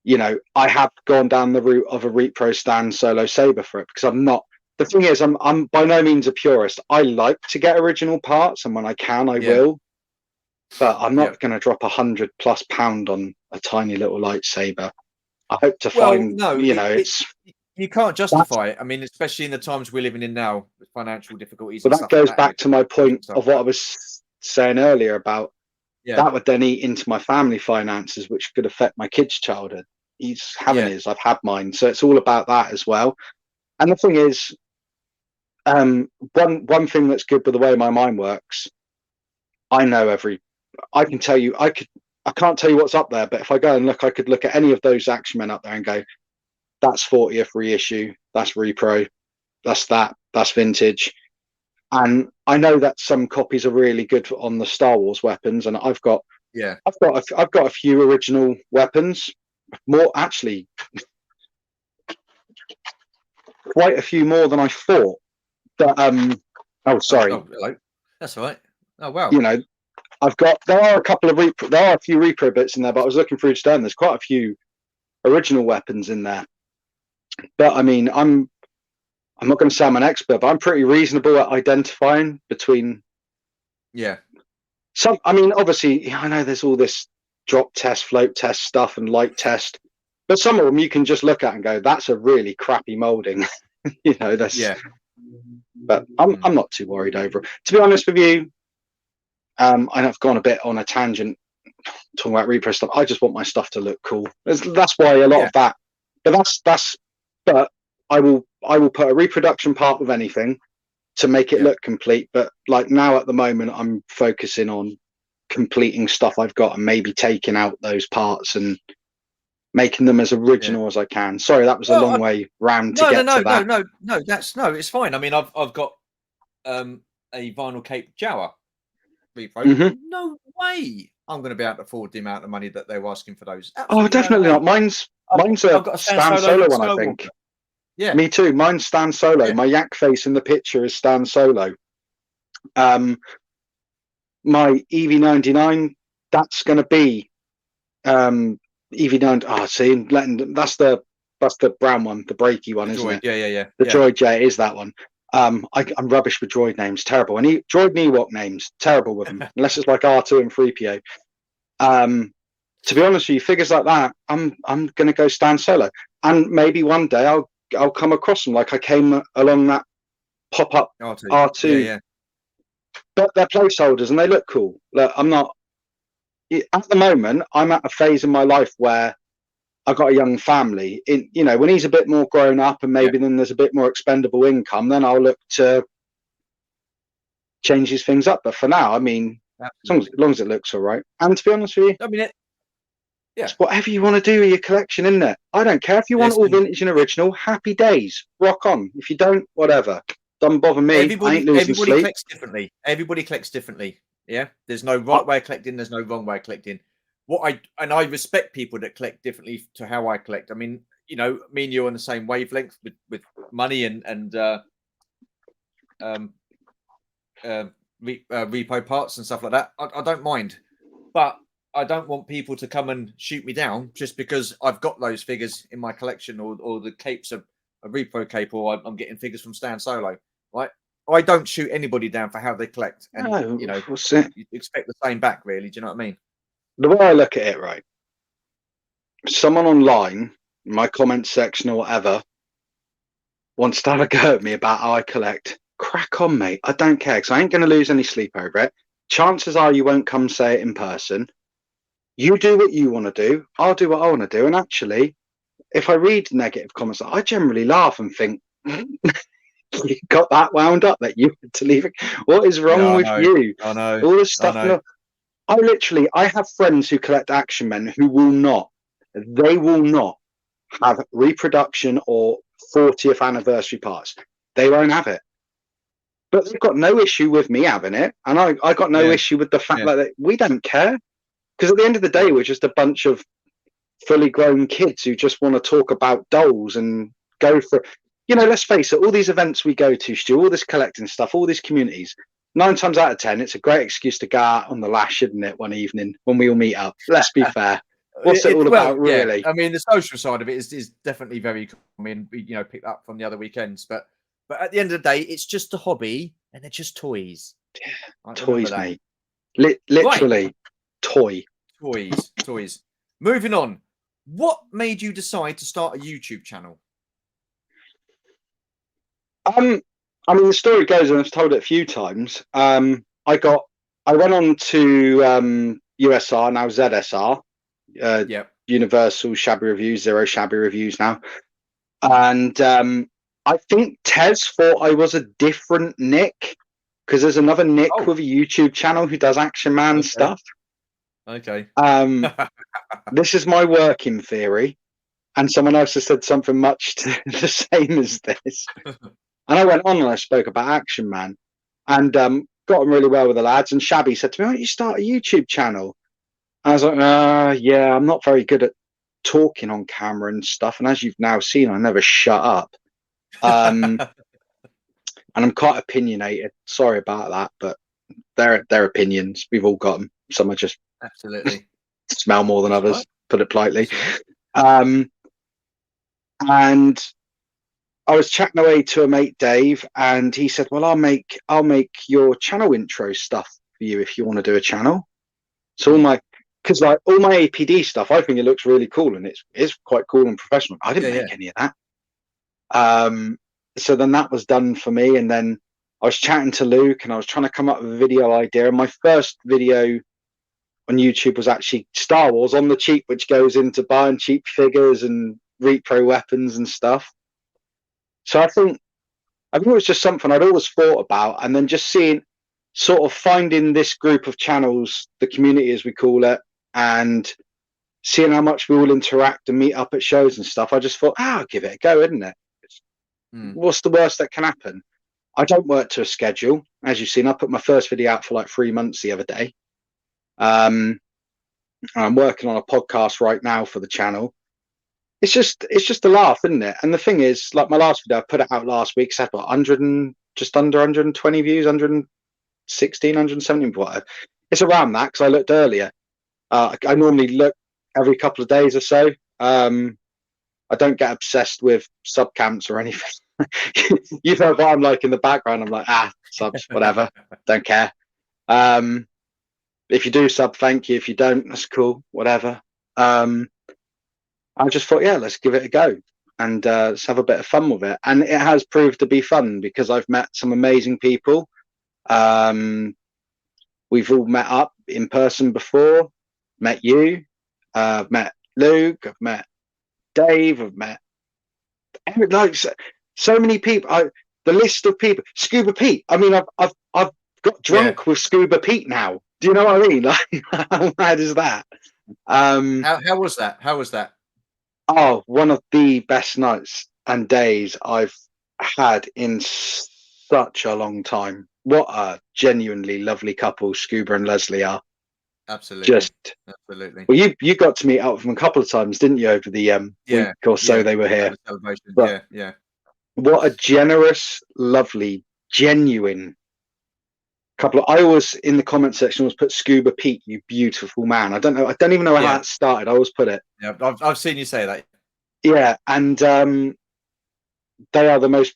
you know, I have gone down the route of a Repro Stan Solo Saber for it, because I'm not. The thing is, I'm by no means a purist. I like to get original parts, and when I can, I will. But I'm not going to drop £100+ on a tiny little lightsaber. I hope to find. No, you know, you can't justify it. I mean, especially in the times we're living in now, with financial difficulties. But that goes back to my point of what I was saying earlier about that would then eat into my family finances, which could affect my kid's childhood. He's having his, I've had mine, so it's all about that as well. And the thing is, one thing that's good with the way my mind works, I know every I can tell you, I can't tell you what's up there, but if I go and look, I could look at any of those Action Men up there and go, that's 40th reissue, that's repro, that's vintage. And I know that some copies are really good on the Star Wars weapons, and I've got a few original weapons, more actually, quite a few more than I thought. But oh, sorry. Oh, hello. That's all right. Oh, wow. You know, there are a few repro bits in there, but I was looking through Stern. There's quite a few original weapons in there. But I mean, I'm not going to say I'm an expert, but I'm pretty reasonable at identifying between. Yeah. Some, I mean, obviously, I know there's all this drop test, float test stuff, and light test, but some of them you can just look at and go, "That's a really crappy molding." You know, that's. Yeah. But I'm not too worried over it. To be honest with you, I've gone a bit on a tangent talking about repro stuff. I just want my stuff to look cool. That's why a lot of that. But But I will put a reproduction part with anything to make it look complete. But like now at the moment, I'm focusing on completing stuff I've got and maybe taking out those parts and making them as original as I can. Sorry, that was a long way round to get to that. No, it's fine. I mean, I've got a vinyl cape Jawa repro. Mm-hmm. No way I'm going to be able to afford the amount of money that they were asking for those. Absolutely definitely not. Mine's a Stan Solo one, I think. Yeah, me too. Mine's Stan Solo. Yeah. My yak face in the picture is Stan Solo. My EV99, that's going to be EV9. Oh, see, that's the brown one, the breaky one, isn't it? Yeah. The droid, it is that one. I'm rubbish with droid names, terrible. And droid and Ewok names, terrible with them, unless it's like R2 and 3PO. To be honest with you, figures like that, I'm going to go Stan Solo, and maybe one day I'll come across them like I came along that pop-up R2. Yeah. But they're placeholders and they look cool. Look, I'm not. At the moment, I'm at a phase in my life where I've got a young family. When he's a bit more grown up and maybe then there's a bit more expendable income, then I'll look to change these things up. But for now, I mean, as long as it looks all right. And to be honest with you, I mean, it's whatever you want to do with your collection, isn't it? I don't care if you want all vintage and original. Happy days, rock on. If you don't, whatever. Doesn't bother me. Everybody collects differently. Everybody collects differently. Yeah, there's no right way of collecting. There's no wrong way of collecting. I respect people that collect differently to how I collect. I mean, me and you are on the same wavelength with money and repo parts and stuff like that. I don't mind, but I don't want people to come and shoot me down just because I've got those figures in my collection, or the capes are a repro cape, or I'm getting figures from Stan Solo. Right? I don't shoot anybody down for how they collect, and you expect the same back. Really, do you know what I mean? The way I look at it, right? Someone online, in my comment section or whatever, wants to have a go at me about how I collect. Crack on, mate. I don't care, because I ain't going to lose any sleep over it. Chances are you won't come say it in person. You do what you want to do. I'll do what I want to do. And actually, if I read negative comments, I generally laugh and think, you got that wound up that you had to leave it. What is wrong with you? I know. All this stuff. I have friends who collect Action Men who will not have reproduction or 40th anniversary parts. They won't have it. But they've got no issue with me having it. And I got no issue with the fact that we don't care. Because at the end of the day, we're just a bunch of fully grown kids who just want to talk about dolls and go for, let's face it, all these events we go to, Stu, all this collecting stuff, all these communities, 9 times out of 10, it's a great excuse to go out on the lash, isn't it, one evening when we all meet up? Let's be fair. What's it all about, really? I mean, the social side of it is definitely very cool. I mean, we, picked up from the other weekends, but at the end of the day, it's just a hobby and they're just toys. Toys, mate. Literally, toys. Moving on. What made you decide to start a YouTube channel? I mean, the story goes, and I've told it a few times. I went on to USR, now ZSR, Universal Shabby Reviews, Zero Shabby Reviews now. And I think Tez thought I was a different Nick, because there's another Nick with a YouTube channel who does Action Man stuff. Okay. This is my working theory, and someone else has said something much to the same as this. And I went on and I spoke about Action Man, and got on really well with the lads. And Shabby said to me, "Why don't you start a YouTube channel?" And I was like, "Yeah, I'm not very good at talking on camera and stuff. And as you've now seen, I never shut up. And I'm quite opinionated. Sorry about that, but they're opinions. We've all got them. Some are just Absolutely smell more than That's others, right. put it politely. That's right. And I was chatting away to a mate, Dave, and he said, "Well, I'll make your channel intro stuff for you if you want to do a channel." So because like all my APD stuff, I think it looks really cool, and it's quite cool and professional. I didn't make any of that. So then that was done for me, and then I was chatting to Luke, and I was trying to come up with a video idea. And my first video on YouTube was actually Star Wars on the cheap, which goes into buying cheap figures and repro weapons and stuff. So I think it was just something I'd always thought about, and then just seeing, sort of finding this group of channels, the community as we call it, and seeing how much we all interact and meet up at shows and stuff. I just thought, I'll give it a go, isn't it? What's the worst that can happen? I don't work to a schedule, as you've seen. I put my first video out for like 3 months the other day. I'm working on a podcast right now for the channel. It's just a laugh, isn't it? And the thing is, like my last video, I put it out last week. So I had what, 100 and just under 120 views, 116, 117, whatever. It's around that because I looked earlier. I normally look every couple of days or so. I don't get obsessed with sub counts or anything. You know what I'm like in the background. I'm like, subs, whatever, don't care. If you do sub, thank you. If you don't, that's cool, whatever. I just thought, let's give it a go and let's have a bit of fun with it. And it has proved to be fun because I've met some amazing people. We've all met up in person before. Met you. I've met Luke. I've met Dave. I've met like so many people. The list of people. Scuba Pete. I mean, I've got drunk with Scuba Pete now. Do you know what I mean? Like, how mad is that? How was that? How was that? Oh, one of the best nights and days I've had in such a long time. What a genuinely lovely couple Scuba and Leslie are. Absolutely. Absolutely. Well, you got to meet up with them a couple of times, didn't you, over the week or so they were here? But yeah. What a generous, lovely, genuine couple. I always in the comment section always put Scuba Pete, you beautiful man. I don't even know how that started. I always put it. Yeah, I've seen you say that. Yeah, and they are the most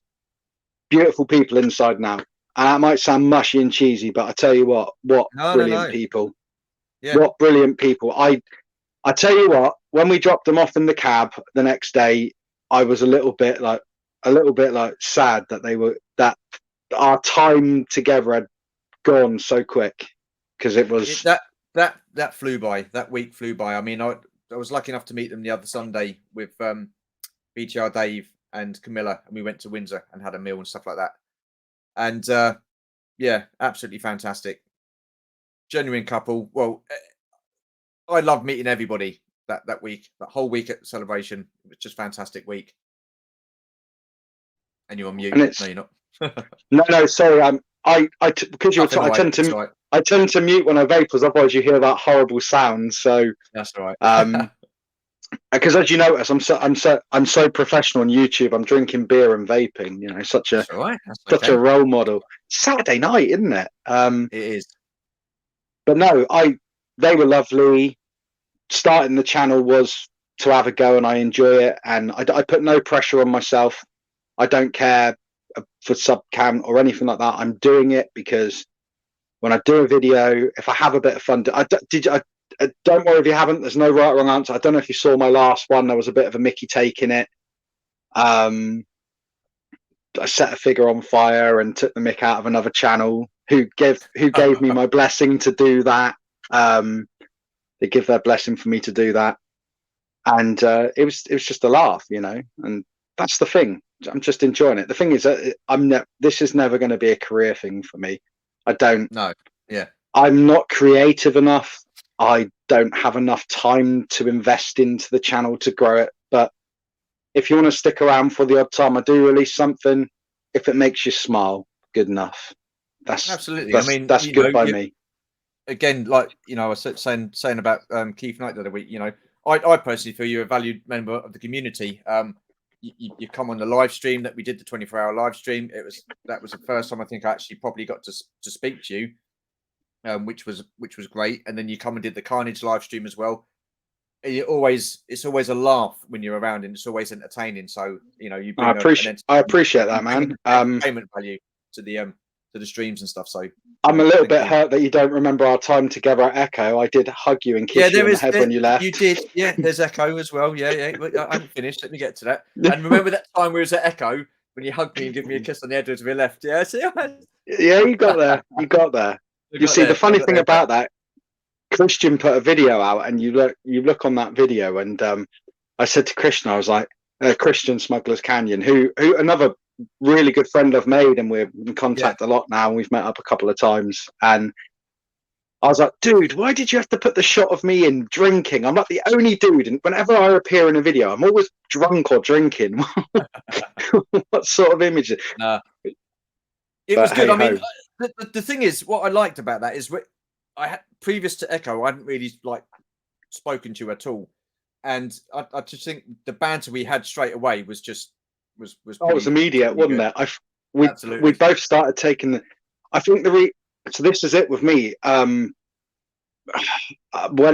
beautiful people inside now. And that might sound mushy and cheesy, but I tell you what brilliant people. Yeah. What brilliant people. I tell you what, when we dropped them off in the cab the next day, I was a little bit like sad that our time together had gone so quick, because it was that flew by. That week flew by. I mean, I was lucky enough to meet them the other Sunday with BTR Dave and Camilla, and we went to Windsor and had a meal and stuff like that. And absolutely fantastic, genuine couple. Well, I love meeting everybody that week, that whole week at the celebration. It was just fantastic week. And you're on mute. No, you're not. no, sorry. Because you're I tend to mute when I vape, because otherwise you hear that horrible sound. So that's all right. Because as you notice, I'm so professional on YouTube. I'm drinking beer and vaping. You know, such a role model. Saturday night, isn't it? It is. But no, they were lovely. Starting the channel was to have a go, and I enjoy it. And I put no pressure on myself. I don't care for sub count or anything like that. I'm doing it because when I do a video, if I have a bit of fun, don't worry if you haven't. There's no right or wrong answer. I don't know if you saw my last one. There was a bit of a Mickey take in it. I set a figure on fire and took the mick out of another channel who gave me my blessing to do that. They give their blessing for me to do that, and it was just a laugh, you know. And that's the thing. I'm just enjoying it. The thing is that this is never going to be a career thing for me. I don't. No. Yeah. I'm not creative enough I don't have enough time to invest into the channel to grow it. But if you want to stick around for the odd time I do release something, if it makes you smile, good enough. Absolutely. I mean, That's good by me. Again, like, you know, I was saying about Keith Knight the other week. You know, I personally feel you're a valued member of the community. You come on the live stream that we did, the 24-hour live stream. That was the first time I think I actually probably got to speak to you, which was great. And then you come and did the Carnage live stream as well. It's always a laugh when you're around, and it's always entertaining. So, you know, you bring I appreciate that, man. Entertainment value to the streams and stuff. So I'm a little bit hurt that you don't remember our time together at Echo. I did hug you and kiss you on the head when you left. You did, yeah. There's Echo as well, yeah. I haven't finished. Let me get to that. And remember that time we was at Echo when you hugged me and gave me a kiss on the head as we left? Yeah, see, yeah, you got there. You got there. You see, the funny thing about that, Christian put a video out, and you look on that video, and I said to Christian, I was like, Christian Smugglers Canyon, who another really good friend I've made, and we're in contact a lot now, and we've met up a couple of times, and I was like, dude, why did you have to put the shot of me in drinking? I'm like the only dude, and whenever I appear in a video, I'm always drunk or drinking. What sort of image? Nah. It was good. I mean, the thing is, what I liked about that is I had previous to Echo, I hadn't really like spoken to you at all, and I just think the banter we had straight away was just was it was immediate, wasn't it? We both started taking I think so this is it with me. When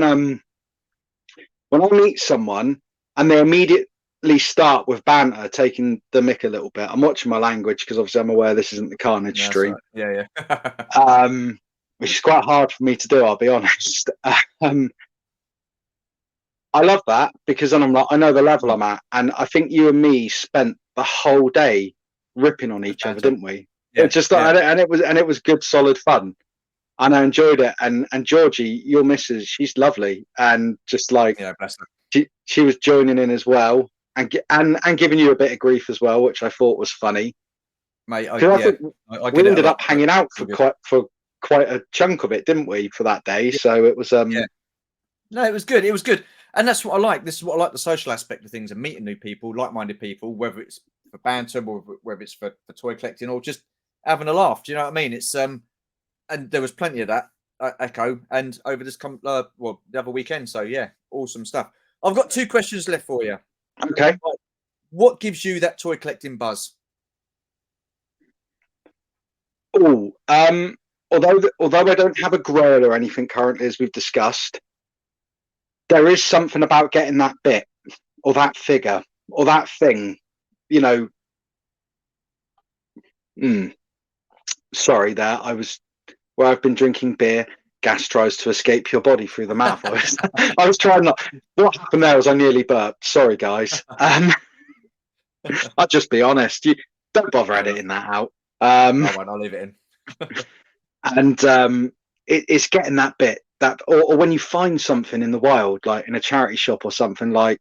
I meet someone and they immediately start with banter, taking the mick a little bit, I'm watching my language because obviously I'm aware this isn't the Carnage stream. Right. Yeah. Which is quite hard for me to do, I'll be honest. I love that because then I'm like, I know the level I'm at, and I think you and me spent the whole day ripping on each other, didn't we? Yeah, and it was good, solid fun, and I enjoyed it. And Georgie, your missus, she's lovely, and just like bless her. She was joining in as well, and giving you a bit of grief as well, which I thought was funny. Mate, we ended up hanging out for quite a chunk of it, didn't we, for that day? Yeah. So it was No, it was good. It was good. And that's what I like. This is what I like, the social aspect of things, and meeting new people, like-minded people, whether it's for banter or whether it's for toy collecting or just having a laugh. Do you know what I mean? It's and there was plenty of that Echo and over this the other weekend. So yeah, awesome stuff. I've got 2 questions left for you. Okay. What gives you that toy collecting buzz? Oh, although I don't have a grower or anything currently, as we've discussed, there is something about getting that bit or that figure or that thing, you know. Sorry, there. I was where I've been drinking beer. Gas tries to escape your body through the mouth. I was trying not. What happened there was I nearly burped. Sorry, guys. I'll just be honest. You don't bother editing that out. I won't. I'll leave it in. And it's getting that bit or when you find something in the wild, like in a charity shop or something, like,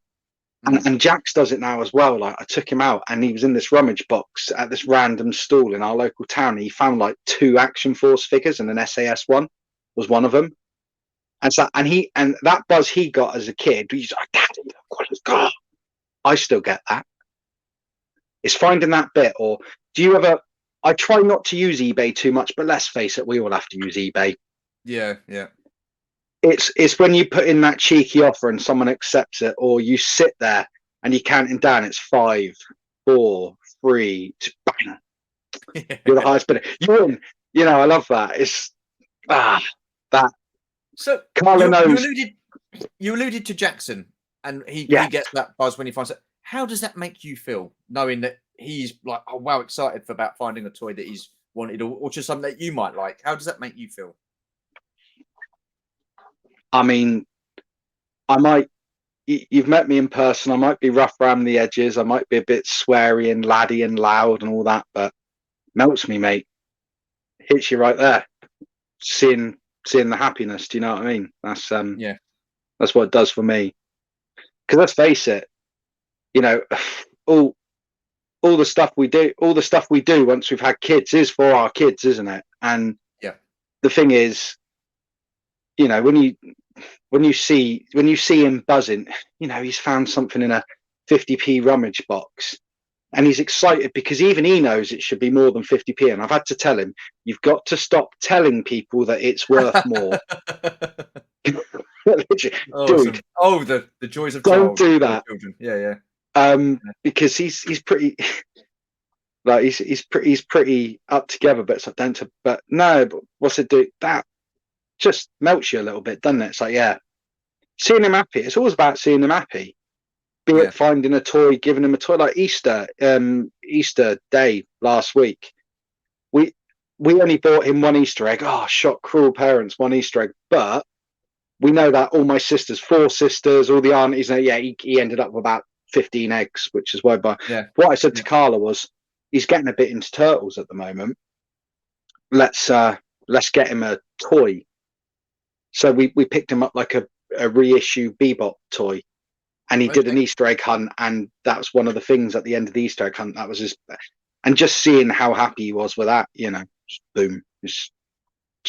and Jax does it now as well. Like, I took him out and he was in this rummage box at this random stall in our local town. And he found like 2 Action Force figures, and an SAS one was one of them. And so, and that buzz he got as a kid, he's like, Daddy, look what it's got. I still get that. It's finding that bit. Or do you ever? I try not to use eBay too much, but let's face it, we all have to use eBay. Yeah. It's when you put in that cheeky offer and someone accepts it, or you sit there and you're counting down. It's 5, 4, 3, 2, bang. You're the highest bidder. You win. You know, I love that. It's that. So Carla knows. You alluded to Jackson, and he gets that buzz when he finds it. How does that make you feel, knowing that he's like, oh wow, excited for about finding a toy that he's wanted, or just something that you might like? How does that make you feel? I mean, you've met me in person. I might be rough around the edges. I might be a bit sweary and laddie and loud and all that, but melts me, mate. Hits you right there. Seeing the happiness. Do you know what I mean? That's that's what it does for me. Because let's face it, you know, all the stuff we do once we've had kids is for our kids, isn't it? And the thing is, you know, when you see him buzzing, you know, he's found something in a 50p rummage box, and he's excited because even he knows it should be more than 50p. And I've had to tell him, you've got to stop telling people that it's worth more. Awesome. Dude, Oh, the joys of don't do that. children. Yeah. Because he's pretty like he's pretty up together, but it's like don't. But no, but what's it do? That just melts you a little bit, doesn't it? It's like, yeah, seeing him happy. It's always about seeing him happy. Be it finding a toy, giving him a toy, like Easter Day last week. We only bought him one Easter egg. Oh, shock cruel parents, one Easter egg. But we know that all my sisters, 4 sisters, all the aunties, he ended up with about 15 eggs, which is why. But what I said to Carla was, he's getting a bit into turtles at the moment. Let's get him a toy. So we picked him up like a reissue Bebop toy, and he did an Easter egg hunt, and that was one of the things at the end of the Easter egg hunt. That was his, and just seeing how happy he was with that, you know, boom, just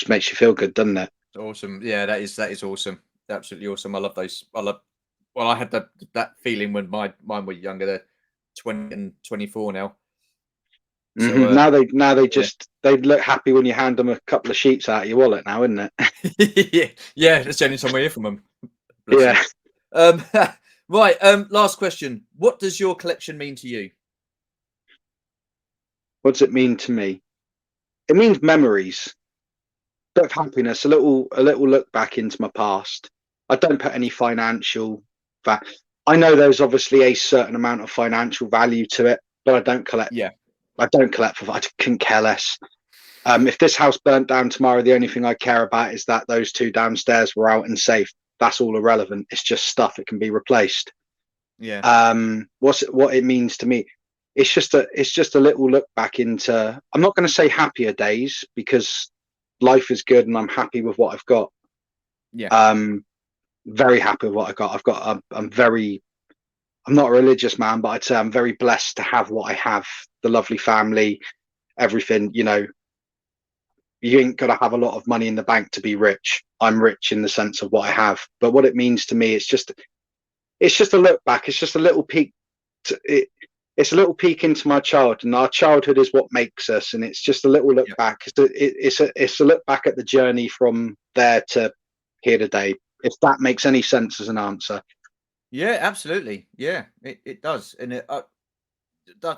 makes you feel good, doesn't it? Awesome. Yeah, that is awesome. Absolutely awesome. I love those. Well, I had that feeling when mine were younger. They're 20 and 24 now. So, now they just they look happy when you hand them a couple of sheets out of your wallet now, isn't it? yeah, that's the only time we hear from them. Yeah. Right. Last question. What does your collection mean to you? What does it mean to me? It means memories, bit of happiness, a little look back into my past. I don't put any financial I know there's obviously a certain amount of financial value to it, but I don't collect. Yeah. I don't collect for. I couldn't care less. If this house burnt down tomorrow, the only thing I care about is that those 2 downstairs were out and safe. That's all irrelevant. It's just stuff. It can be replaced. Yeah. What it means to me? It's just a little look back into. I'm not going to say happier days because life is good and I'm happy with what I've got. Yeah. Very happy with what I got. I'm not a religious man, but I'd say I'm very blessed to have what I have, the lovely family, everything, you know. You ain't got to have a lot of money in the bank to be rich. I'm rich in the sense of what I have. But what it means to me, it's just a look back. It's just a little peek. It's a little peek into my childhood, and our childhood is what makes us. And it's just a little look back. It's a look back at the journey from there to here today. If that makes any sense as an answer. Yeah, absolutely. Yeah, it does. And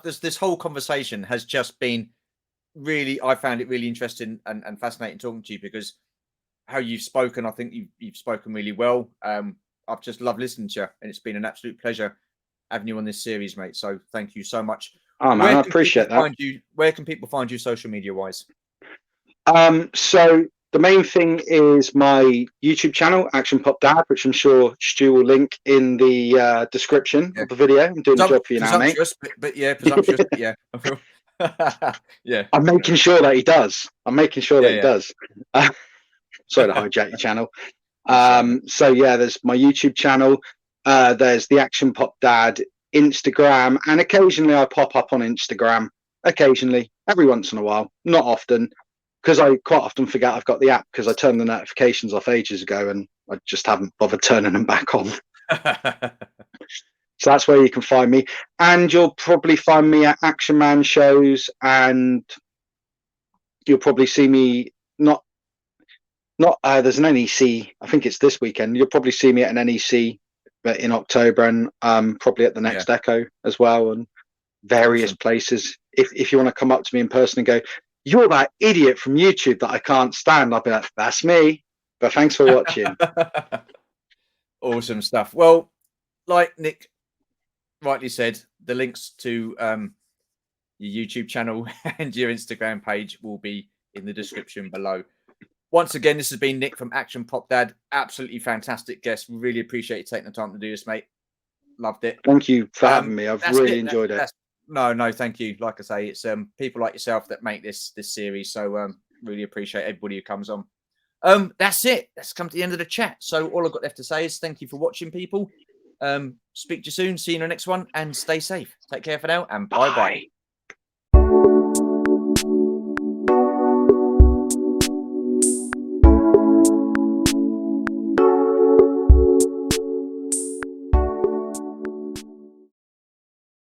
this whole conversation has just been really, I found it really interesting and fascinating talking to you, because how you've spoken, I think you've spoken really well. I've just loved listening to you, and it's been an absolute pleasure having you on this series, mate. So thank you so much. Oh man, I appreciate that. Where can people find you social media wise? So the main thing is my YouTube channel, Action Pop Dad, which I'm sure Stu will link in the description of the video. I'm doing a job for you now, mate. But yeah, presumptuous, but yeah. Yeah. I'm making sure that he does. He does. Sorry to hijack your channel. So yeah, there's my YouTube channel. There's the Action Pop Dad Instagram, and occasionally I pop up on Instagram. Occasionally, every once in a while, not often, because I quite often forget I've got the app because I turned the notifications off ages ago and I just haven't bothered turning them back on. So that's where you can find me, and you'll probably find me at Action Man shows, and you'll probably see me not there's an NEC, I think it's this weekend. You'll probably see me at an NEC in October, and probably at the next Echo as well, and various places. If you want to come up to me in person and go, "You're that idiot from YouTube that I can't stand," I'll be like, "That's me." But thanks for watching. Awesome stuff. Well, like Nick rightly said, the links to your YouTube channel and your Instagram page will be in the description below. Once again, this has been Nick from Action Pop Dad. Absolutely fantastic guest. Really appreciate you taking the time to do this, mate. Loved it. Thank you for having me. I've really enjoyed it. No, thank you. Like I say, it's people like yourself that make this series. So really appreciate everybody who comes on. That's it. Let's come to the end of the chat. So all I've got left to say is thank you for watching, people. Speak to you soon. See you in the next one, and stay safe. Take care for now, and bye-bye.